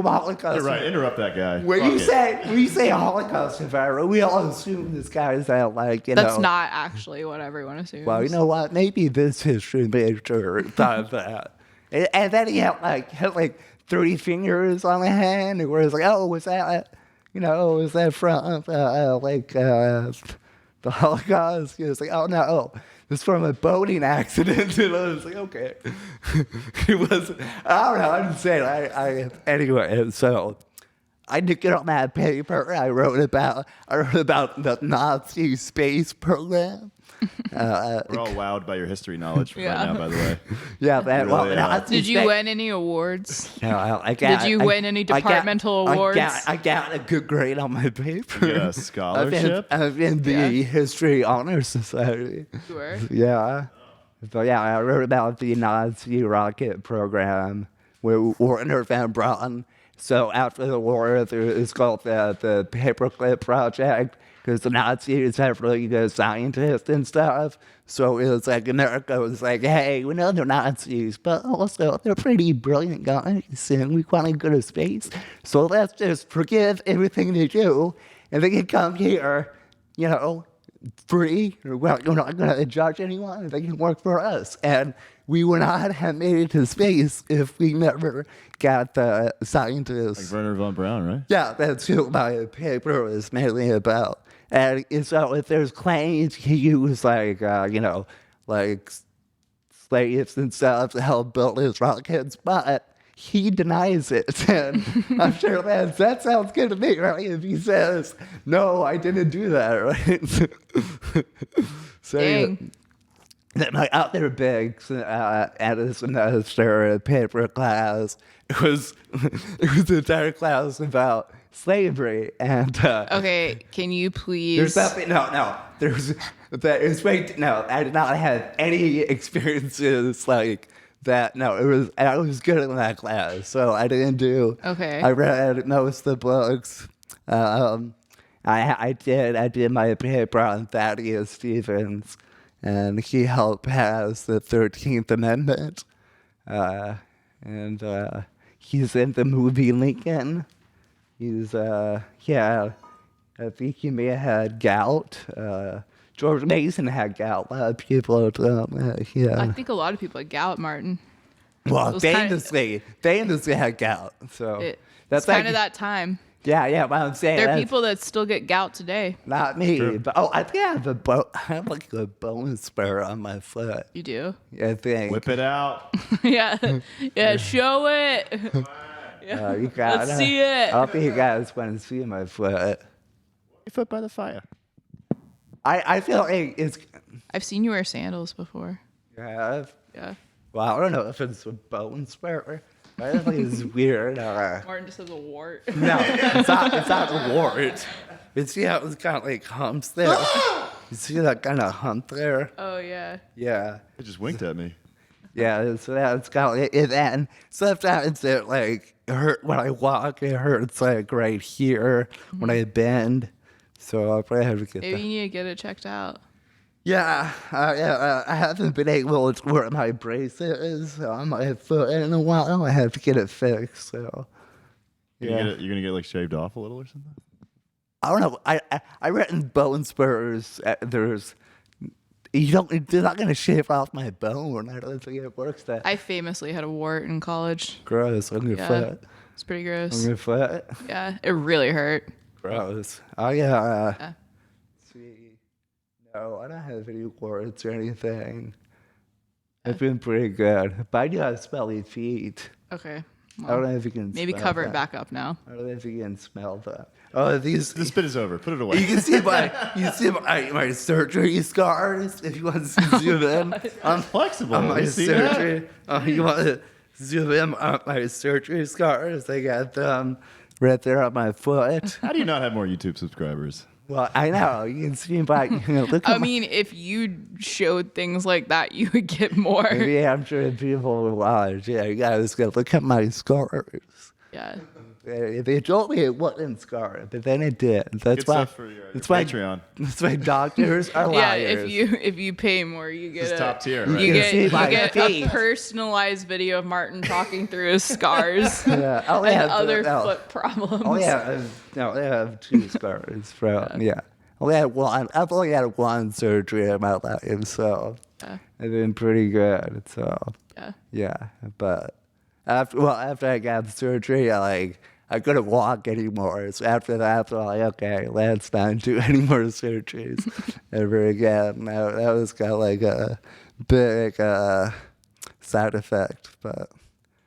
Speaker 2: Holocaust.
Speaker 4: You're right. Interrupt that guy.
Speaker 2: When
Speaker 4: Fuck
Speaker 2: you
Speaker 4: it.
Speaker 2: say Holocaust survivor, we all assume this guy's that, like, you
Speaker 3: That's
Speaker 2: know.
Speaker 3: not actually what everyone assumes.
Speaker 2: Well, you know what? Maybe this history major thought of that. And then he had like 3 fingers on the hand, where it's like, oh, was that, you know, was that from the Holocaust? He was like, oh no, this is from a boating accident. And I was like, okay. It was, I don't know. I'm just saying. Anyway, so I did get on that paper. I wrote about the Nazi space program.
Speaker 4: We're all wowed by your history knowledge
Speaker 3: Yeah.
Speaker 4: right now, by the way.
Speaker 2: Yeah, that.
Speaker 4: Really,
Speaker 2: Well,
Speaker 4: yeah.
Speaker 2: Nazi
Speaker 3: Did you
Speaker 2: space-
Speaker 3: win any awards?
Speaker 2: No, I got,
Speaker 3: Did you win any departmental awards?
Speaker 2: I got a good grade on my paper.
Speaker 4: You got a scholarship?
Speaker 2: I'm in the
Speaker 3: Yeah.
Speaker 2: History Honor Society.
Speaker 3: You were?
Speaker 2: Yeah. So yeah, I wrote about the Nazi rocket program with Werner von Braun. So after the war, it's called the Paperclip Project, because the Nazis have really good scientists and stuff. So it was like America was like, hey, we know they're Nazis, but also they're pretty brilliant guys, and we want to go to space. So let's just forgive everything they do, and they can come here, you know, free. We're not going to judge anyone. They can work for us. And we would not have made it to space if we never got the scientists.
Speaker 4: Like Werner von Braun, right?
Speaker 2: Yeah, that's who my paper was mainly about. And so if there's claims he used like, you know, like slaves and stuff to help build his rockets, but he denies it. And I'm sure that sounds good to me, right? If he says, no, I didn't do that, right? So,
Speaker 3: Dang.
Speaker 2: Then my other big at this semester paper class, it was the entire class about slavery, and
Speaker 3: Okay, can you please?
Speaker 2: there's nothing. No, there's that. It's wait. No, I did not have any experiences like that. No, I was good in that class, so I didn't do.
Speaker 3: Okay.
Speaker 2: I read most of the books. I did my paper on Thaddeus Stevens, and he helped pass the 13th Amendment. And he's in the movie Lincoln. He's, yeah, I think he may have had gout. George Mason had gout. A lot of people don't. Yeah.
Speaker 3: I think a lot of people had gout, Martin.
Speaker 2: Well,
Speaker 3: was kinda-
Speaker 2: famously had gout. So
Speaker 3: It's kind of that time.
Speaker 2: Yeah, what I'm saying.
Speaker 3: There are
Speaker 2: that's
Speaker 3: people that still get gout today.
Speaker 2: Not me,
Speaker 4: True.
Speaker 2: but I think I have like a bone spur on my foot.
Speaker 3: You do?
Speaker 2: I think.
Speaker 4: Whip it out.
Speaker 3: Yeah. Yeah, show it.
Speaker 2: You got
Speaker 3: Let's see it.
Speaker 2: I don't think you guys want to see my foot.
Speaker 4: Your foot by the fire.
Speaker 2: I feel like it's.
Speaker 3: I've seen you wear sandals before.
Speaker 2: Yeah.
Speaker 3: Yeah.
Speaker 2: Well, I don't know if it's a bone spur. I think it's weird.
Speaker 3: Martin just has a wart.
Speaker 2: No, it's not a wart. It's it's kind of like humps there. You see that kind of hump there?
Speaker 3: Oh yeah.
Speaker 2: Yeah.
Speaker 4: It just winked at me.
Speaker 2: Yeah, so that's kind of like it. And sometimes it like hurt when I walk. It hurts like right here when I bend. So I'll probably have to get
Speaker 3: Maybe
Speaker 2: that.
Speaker 3: you need to get it checked out.
Speaker 2: Yeah, I haven't been able to wear my braces on my foot in a while. I have to get it fixed. So
Speaker 4: You're gonna get like shaved off a little or something.
Speaker 2: I don't know. I read in bone spurs. There's they're not gonna shave off my bone. I don't think it works that.
Speaker 3: I famously had a wart in college.
Speaker 2: Gross on your
Speaker 3: Yeah.
Speaker 2: foot.
Speaker 3: It's pretty
Speaker 2: On
Speaker 3: gross.
Speaker 2: your foot.
Speaker 3: Yeah, it really hurt.
Speaker 2: Gross. Oh yeah.
Speaker 3: Yeah.
Speaker 2: See, no, I don't have any warts or anything. I've been pretty good, but I do have smelly feet.
Speaker 3: Okay.
Speaker 2: I don't know if you can.
Speaker 3: Maybe
Speaker 2: smell
Speaker 3: cover
Speaker 2: that.
Speaker 3: it back up now.
Speaker 2: I don't know if you can smell that. Oh, these.
Speaker 4: This bit is over. Put it away.
Speaker 2: You can see my surgery scars. If you want to zoom in on
Speaker 4: Flexible.
Speaker 2: on my
Speaker 4: You see
Speaker 2: surgery, you want to zoom in on my surgery scars. I got them right there on my foot.
Speaker 4: How do you not have more YouTube subscribers?
Speaker 2: Well, I know you can see by look.
Speaker 3: I
Speaker 2: At
Speaker 3: mean, if you showed things like that, you would get more.
Speaker 2: yeah, I'm sure people will watch. Yeah, you guys gotta look at my scars.
Speaker 3: Yeah.
Speaker 2: They told me it wasn't scarred, but then it did. That's
Speaker 4: Good
Speaker 2: why.
Speaker 4: stuff for your
Speaker 2: That's why.
Speaker 4: Patreon.
Speaker 2: That's why doctors are
Speaker 3: Yeah,
Speaker 2: liars.
Speaker 3: if you pay more, you get
Speaker 4: It's top tier,
Speaker 2: You
Speaker 4: right?
Speaker 3: You
Speaker 2: can
Speaker 3: get
Speaker 2: see my
Speaker 3: a
Speaker 2: feet.
Speaker 3: personalized video of Martin talking through his scars
Speaker 2: Yeah, I only
Speaker 3: and
Speaker 2: have
Speaker 3: other
Speaker 2: no.
Speaker 3: foot problems.
Speaker 2: Oh yeah, no, I have 2 scars from yeah. Only had one. I've only had one surgery in my life, so
Speaker 3: Yeah.
Speaker 2: I've been pretty good. So
Speaker 3: Yeah.
Speaker 2: yeah, but after I got the surgery, I couldn't walk anymore. So after that, I'm like, okay, let's not do any more surgeries ever again. That was kind of like a big side effect, but.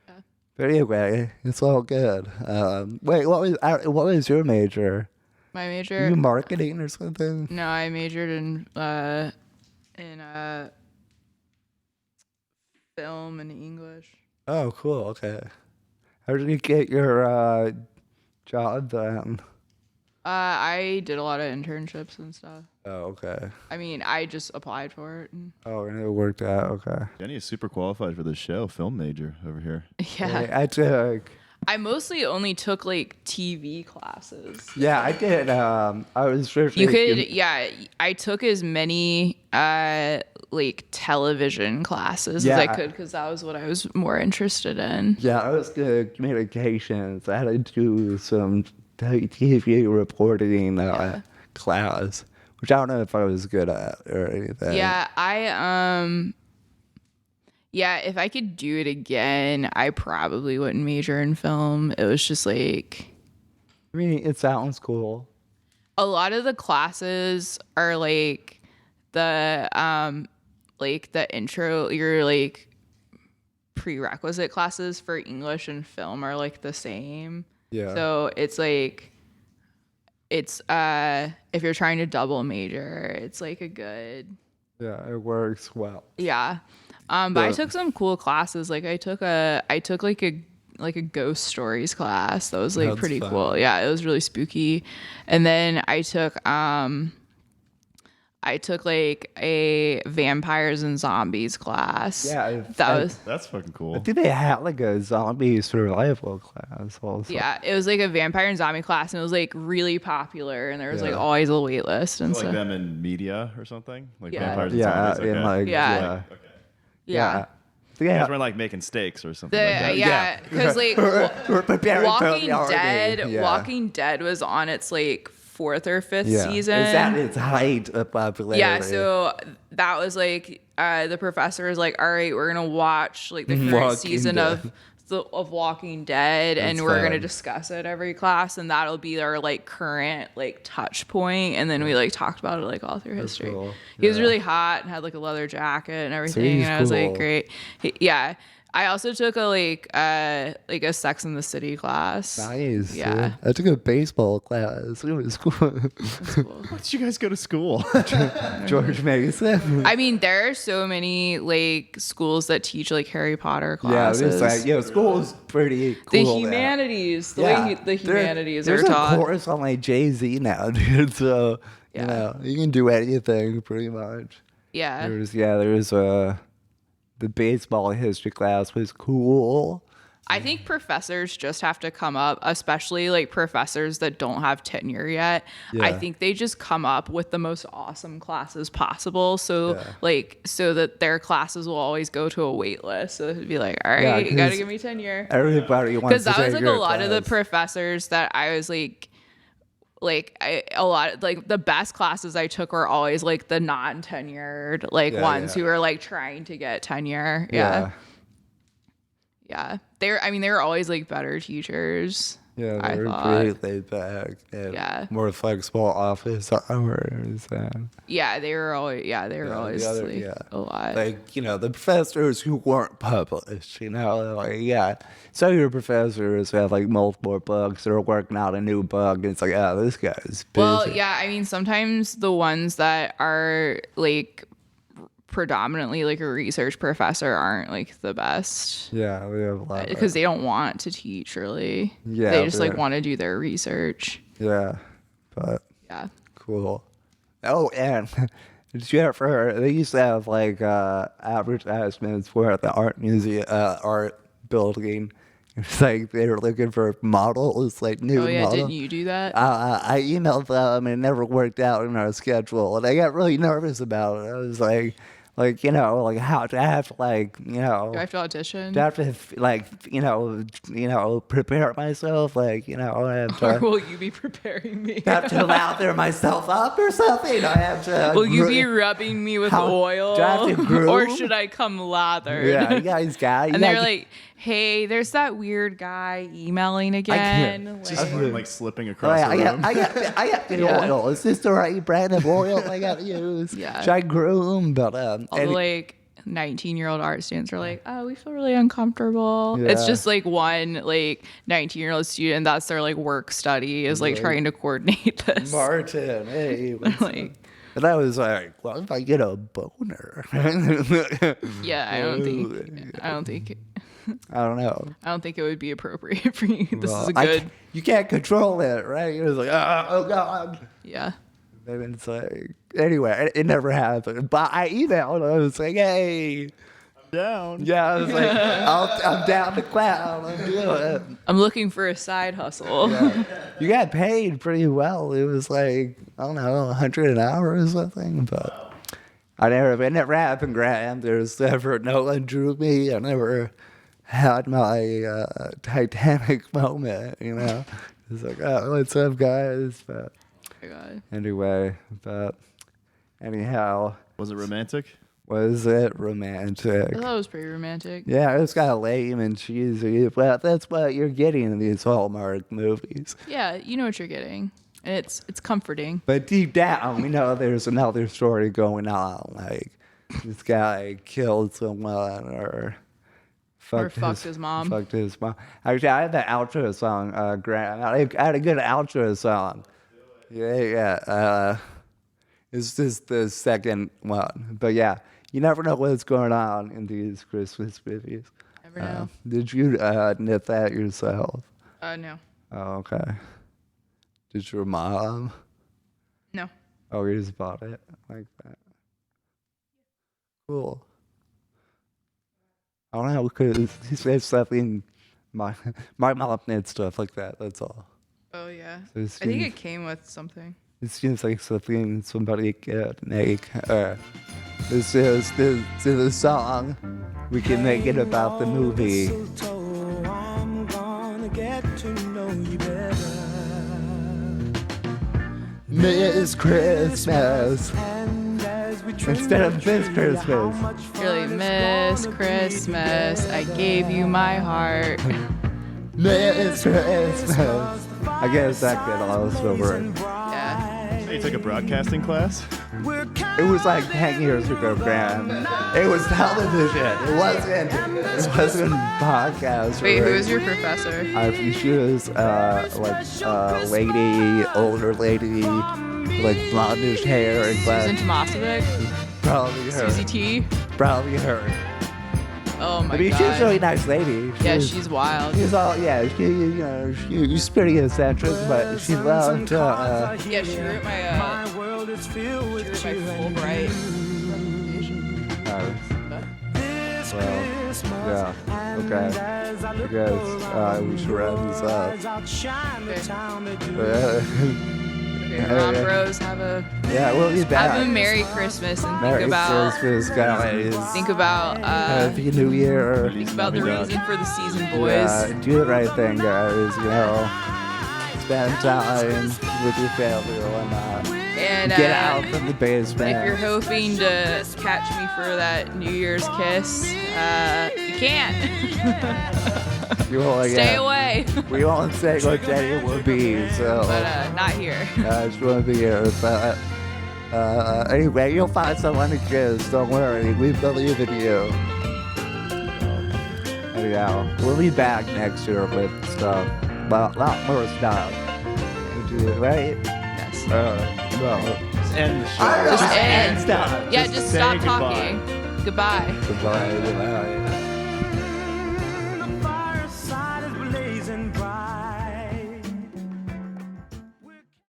Speaker 3: Yeah.
Speaker 2: But anyway, it's all good. Wait, what was your major?
Speaker 3: My
Speaker 2: Are
Speaker 3: major.
Speaker 2: you marketing or something?
Speaker 3: No, I majored in film and English.
Speaker 2: Oh, cool. Okay. How did you get your job then?
Speaker 3: I did a lot of internships and stuff.
Speaker 2: Oh, okay.
Speaker 3: I mean, I just applied for it. And
Speaker 2: Oh, and it worked out. Okay.
Speaker 4: Jenny is super qualified for this show. Film major over here.
Speaker 3: yeah.
Speaker 2: I took.
Speaker 3: I mostly only took like TV classes.
Speaker 2: Yeah, I did. I was first.
Speaker 3: You could, yeah. I took as many like television classes as I
Speaker 2: Yeah.
Speaker 3: could because that was what I was more interested in.
Speaker 2: Yeah, I was good at communications. I had to do some TV reporting class, which I don't know if I was good at or anything.
Speaker 3: Yeah, yeah, if I could do it again, I probably wouldn't major in film. It was just like
Speaker 2: I mean, it sounds cool.
Speaker 3: a lot of the classes are like the intro, your like prerequisite classes for English and film are like the same.
Speaker 2: Yeah.
Speaker 3: So it's like it's if you're trying to double major, it's like a good
Speaker 2: Yeah, it works well.
Speaker 3: yeah. But I
Speaker 2: Yeah.
Speaker 3: took some cool classes. Like I took like a ghost stories class. That was like
Speaker 2: That's
Speaker 3: pretty
Speaker 2: fun.
Speaker 3: cool. Yeah, it was really spooky. And then I took like a vampires and zombies class.
Speaker 2: Yeah,
Speaker 3: That was
Speaker 4: That's fucking
Speaker 2: I
Speaker 4: cool.
Speaker 2: think they had like a zombie survival class also.
Speaker 3: yeah, it was like a vampire and zombie class, and it was like really popular, and there was like
Speaker 2: Yeah.
Speaker 3: always a wait list and
Speaker 4: Like
Speaker 3: stuff.
Speaker 4: them in media or something? Like
Speaker 3: Yeah.
Speaker 4: vampires and
Speaker 2: Yeah,
Speaker 4: zombies?
Speaker 2: and
Speaker 4: Okay.
Speaker 2: like
Speaker 3: Yeah. Yeah.
Speaker 4: You
Speaker 2: Yeah.
Speaker 4: guys weren't like making steaks or something
Speaker 3: The,
Speaker 4: like that?
Speaker 3: yeah, because like
Speaker 2: We're preparing for
Speaker 3: Walking
Speaker 2: the army.
Speaker 3: Dead,
Speaker 2: Yeah.
Speaker 3: Walking Dead was on its like 4th or 5th
Speaker 2: Yeah.
Speaker 3: season.
Speaker 2: Is that its height of popularity?
Speaker 3: Yeah, so that was like the professor was like, all right, we're gonna watch like the current
Speaker 2: Walking
Speaker 3: season
Speaker 2: Dead.
Speaker 3: of Walking Dead, and
Speaker 2: That's
Speaker 3: we're gonna
Speaker 2: fun.
Speaker 3: discuss it every class, and that'll be our like current like touch point, and then we like talked about it like all through history.
Speaker 2: cool.
Speaker 3: He was
Speaker 2: Yeah.
Speaker 3: really hot and had like a leather jacket and everything,
Speaker 2: he's
Speaker 3: and I was like,
Speaker 2: cool.
Speaker 3: great. Yeah. I also took a Sex and the City class.
Speaker 2: Nice.
Speaker 3: Yeah.
Speaker 2: I took a baseball class. It was cool.
Speaker 3: That's cool.
Speaker 4: Why did you guys go to school?
Speaker 2: George Mason.
Speaker 3: I mean, there are so many like schools that teach like Harry Potter
Speaker 2: Yeah,
Speaker 3: classes.
Speaker 2: it's like school's pretty cool.
Speaker 3: The
Speaker 2: now.
Speaker 3: humanities, the
Speaker 2: Yeah.
Speaker 3: way the humanities
Speaker 2: there's
Speaker 3: are taught.
Speaker 2: a course on like Jay-Z now, dude. So
Speaker 3: Yeah.
Speaker 2: you can do anything pretty much.
Speaker 3: Yeah.
Speaker 2: There's the baseball history class was cool.
Speaker 3: I think professors just have to come up, especially like professors that don't have tenure yet. I
Speaker 2: Yeah.
Speaker 3: think they just come up with the most awesome classes possible. So
Speaker 2: Yeah.
Speaker 3: so that their classes will always go to a wait list. So it'd be like, all right,
Speaker 2: Yeah,
Speaker 3: you got to
Speaker 2: 'cause
Speaker 3: give me tenure.
Speaker 2: Everybody wants
Speaker 3: Because
Speaker 2: to
Speaker 3: that was
Speaker 2: take
Speaker 3: like a
Speaker 2: your
Speaker 3: lot of the
Speaker 2: class.
Speaker 3: professors that I was the best classes I took were always like the non-tenured ones who were like trying to get tenure. Yeah. They were always like better teachers.
Speaker 2: Yeah,
Speaker 3: I
Speaker 2: they were
Speaker 3: thought.
Speaker 2: pretty laid back.
Speaker 3: Yeah.
Speaker 2: More flexible office hours.
Speaker 3: Yeah, they were always
Speaker 2: the
Speaker 3: always
Speaker 2: other-
Speaker 3: like
Speaker 2: yeah.
Speaker 3: a lot.
Speaker 2: Like, the professors who weren't published, some of your professors have like multiple books. They're working out a new book. And it's like, this guy's busy.
Speaker 3: Well, yeah, I mean sometimes the ones that are like predominantly like a research professor aren't like the best.
Speaker 2: Yeah, we have a lot.
Speaker 3: Because they don't want to teach really.
Speaker 2: Yeah,
Speaker 3: They just like
Speaker 2: but-
Speaker 3: want to do their research.
Speaker 2: Yeah, but
Speaker 3: Yeah.
Speaker 2: cool. Oh, and did you ever? They used to have like advertisements for the art museum, art building. It's like they were looking for models, like new
Speaker 3: Oh yeah,
Speaker 2: models.
Speaker 3: didn't you do that?
Speaker 2: I emailed them and it never worked out in our schedule, and I got really nervous about it. I was like how to have to
Speaker 3: Do I have to audition?
Speaker 2: do I have to prepare myself, I have
Speaker 3: Or
Speaker 2: to.
Speaker 3: will you be preparing me?
Speaker 2: Have to lather myself up or something. I have to.
Speaker 3: Will you be rubbing me with
Speaker 2: How-
Speaker 3: oil?
Speaker 2: do I have to groom?
Speaker 3: Or should I come lathered?
Speaker 2: Yeah, you guys got.
Speaker 3: And they're like, hey, there's that weird guy emailing again.
Speaker 4: Just
Speaker 3: Like,
Speaker 4: like slipping
Speaker 2: Oh,
Speaker 4: across
Speaker 2: yeah,
Speaker 4: the room.
Speaker 2: I got the
Speaker 3: Yeah.
Speaker 2: oil. Is this the right brand of oil I got to use?
Speaker 3: Yeah.
Speaker 2: Should I groom? But
Speaker 3: all the like 19-year-old art students are like, oh, we feel really uncomfortable. It's
Speaker 2: Yeah.
Speaker 3: just like one like 19-year-old student, that's their like work study is like trying to coordinate this.
Speaker 2: Martin, hey. what's
Speaker 3: Like,
Speaker 2: up? And I was like, what if I get a boner?
Speaker 3: yeah, I don't think it would be appropriate for you. This is a good.
Speaker 2: You can't control it, right? It was like, oh God.
Speaker 3: Yeah.
Speaker 2: And it's like, anyway, it never happened. But I emailed. I was like, hey.
Speaker 4: Down.
Speaker 2: Yeah, I was like, I'm down to clown. I'm doing it.
Speaker 3: I'm looking for a side hustle.
Speaker 2: You got paid pretty well. It was like, I don't know, 100 an hour or something. But it never happened, Graham. No one drew me. I never had my Titanic moment, It's like, oh, what's up, guys? But
Speaker 3: Oh my God.
Speaker 2: anyway, anyhow,
Speaker 4: Was it romantic?
Speaker 2: was it romantic?
Speaker 3: I thought it was pretty romantic.
Speaker 2: Yeah, it was kind of lame and cheesy, but that's what you're getting in these Hallmark movies.
Speaker 3: Yeah, you know what you're getting. And it's comforting.
Speaker 2: But deep down, we know there's another story going on. Like, this guy killed someone or fucked
Speaker 3: his mom.
Speaker 2: Fucked his mom. Actually, I had the outro song, Grant. I had a good outro song. Yeah. It's just the second one. But yeah, you never know what's going on in these Christmas movies.
Speaker 3: Never know.
Speaker 2: Did you knit that yourself?
Speaker 3: No.
Speaker 2: Oh, okay. Did your mom?
Speaker 3: No.
Speaker 2: Oh, you just bought it like that. Cool. I don't know, because there's something. My mom knit stuff like that. That's all.
Speaker 3: Oh yeah.
Speaker 2: So
Speaker 3: I think it came with something.
Speaker 2: It seems like something somebody could make. This is the song. We can make it about the movie.
Speaker 5: I'm gonna get to know you better.
Speaker 2: Miss Christmas.
Speaker 5: And as we
Speaker 2: Instead of Miss Christmas.
Speaker 3: Really, Miss Christmas, I gave you my heart.
Speaker 2: Miss Christmas. I guess that could also work.
Speaker 3: Yeah.
Speaker 4: Hey, you took a broadcasting class?
Speaker 2: It was like 10 years ago, Graham. It was television. It wasn't podcast.
Speaker 3: Wait, who was your professor?
Speaker 2: She was lady, older lady, like blondish hair and
Speaker 3: Susan
Speaker 2: glasses.
Speaker 3: Tomasovic?
Speaker 2: Probably her.
Speaker 3: Susie T?
Speaker 2: Probably her.
Speaker 3: Oh my
Speaker 2: I mean,
Speaker 3: god.
Speaker 2: she's a really nice lady.
Speaker 3: Yeah, she's wild.
Speaker 2: She's all, yeah, she's pretty eccentric, but she loved,
Speaker 3: Yeah, she wrote my
Speaker 5: world is filled with you and
Speaker 3: Fulbright.
Speaker 2: well, yeah, okay. I guess we should wrap this up.
Speaker 3: Okay, Ron Bros, have a
Speaker 2: We'll be back.
Speaker 3: have a Merry Christmas and
Speaker 2: Merry
Speaker 3: think about
Speaker 2: Christmas, guys.
Speaker 3: Happy
Speaker 2: New Year.
Speaker 3: think about the reason for the season, boys.
Speaker 2: Yeah, do the right thing, guys. Spend time with your family or whatnot.
Speaker 3: And
Speaker 2: Get out from the basement.
Speaker 3: if you're hoping to catch me for that New Year's kiss, you can't. Stay away.
Speaker 2: We won't say what Jenny will be, so
Speaker 3: But not here.
Speaker 2: she won't be here. But anyway, you'll find someone to kiss. Don't worry, we believe in you. Anyhow, we'll be back next year with stuff, but a lot more stuff. Right?
Speaker 3: Yes.
Speaker 2: Well,
Speaker 4: End the show.
Speaker 3: Just end.
Speaker 2: stop.
Speaker 3: Yeah, just
Speaker 4: say
Speaker 3: stop
Speaker 4: goodbye.
Speaker 3: talking. Goodbye.
Speaker 2: Goodbye. Goodbye.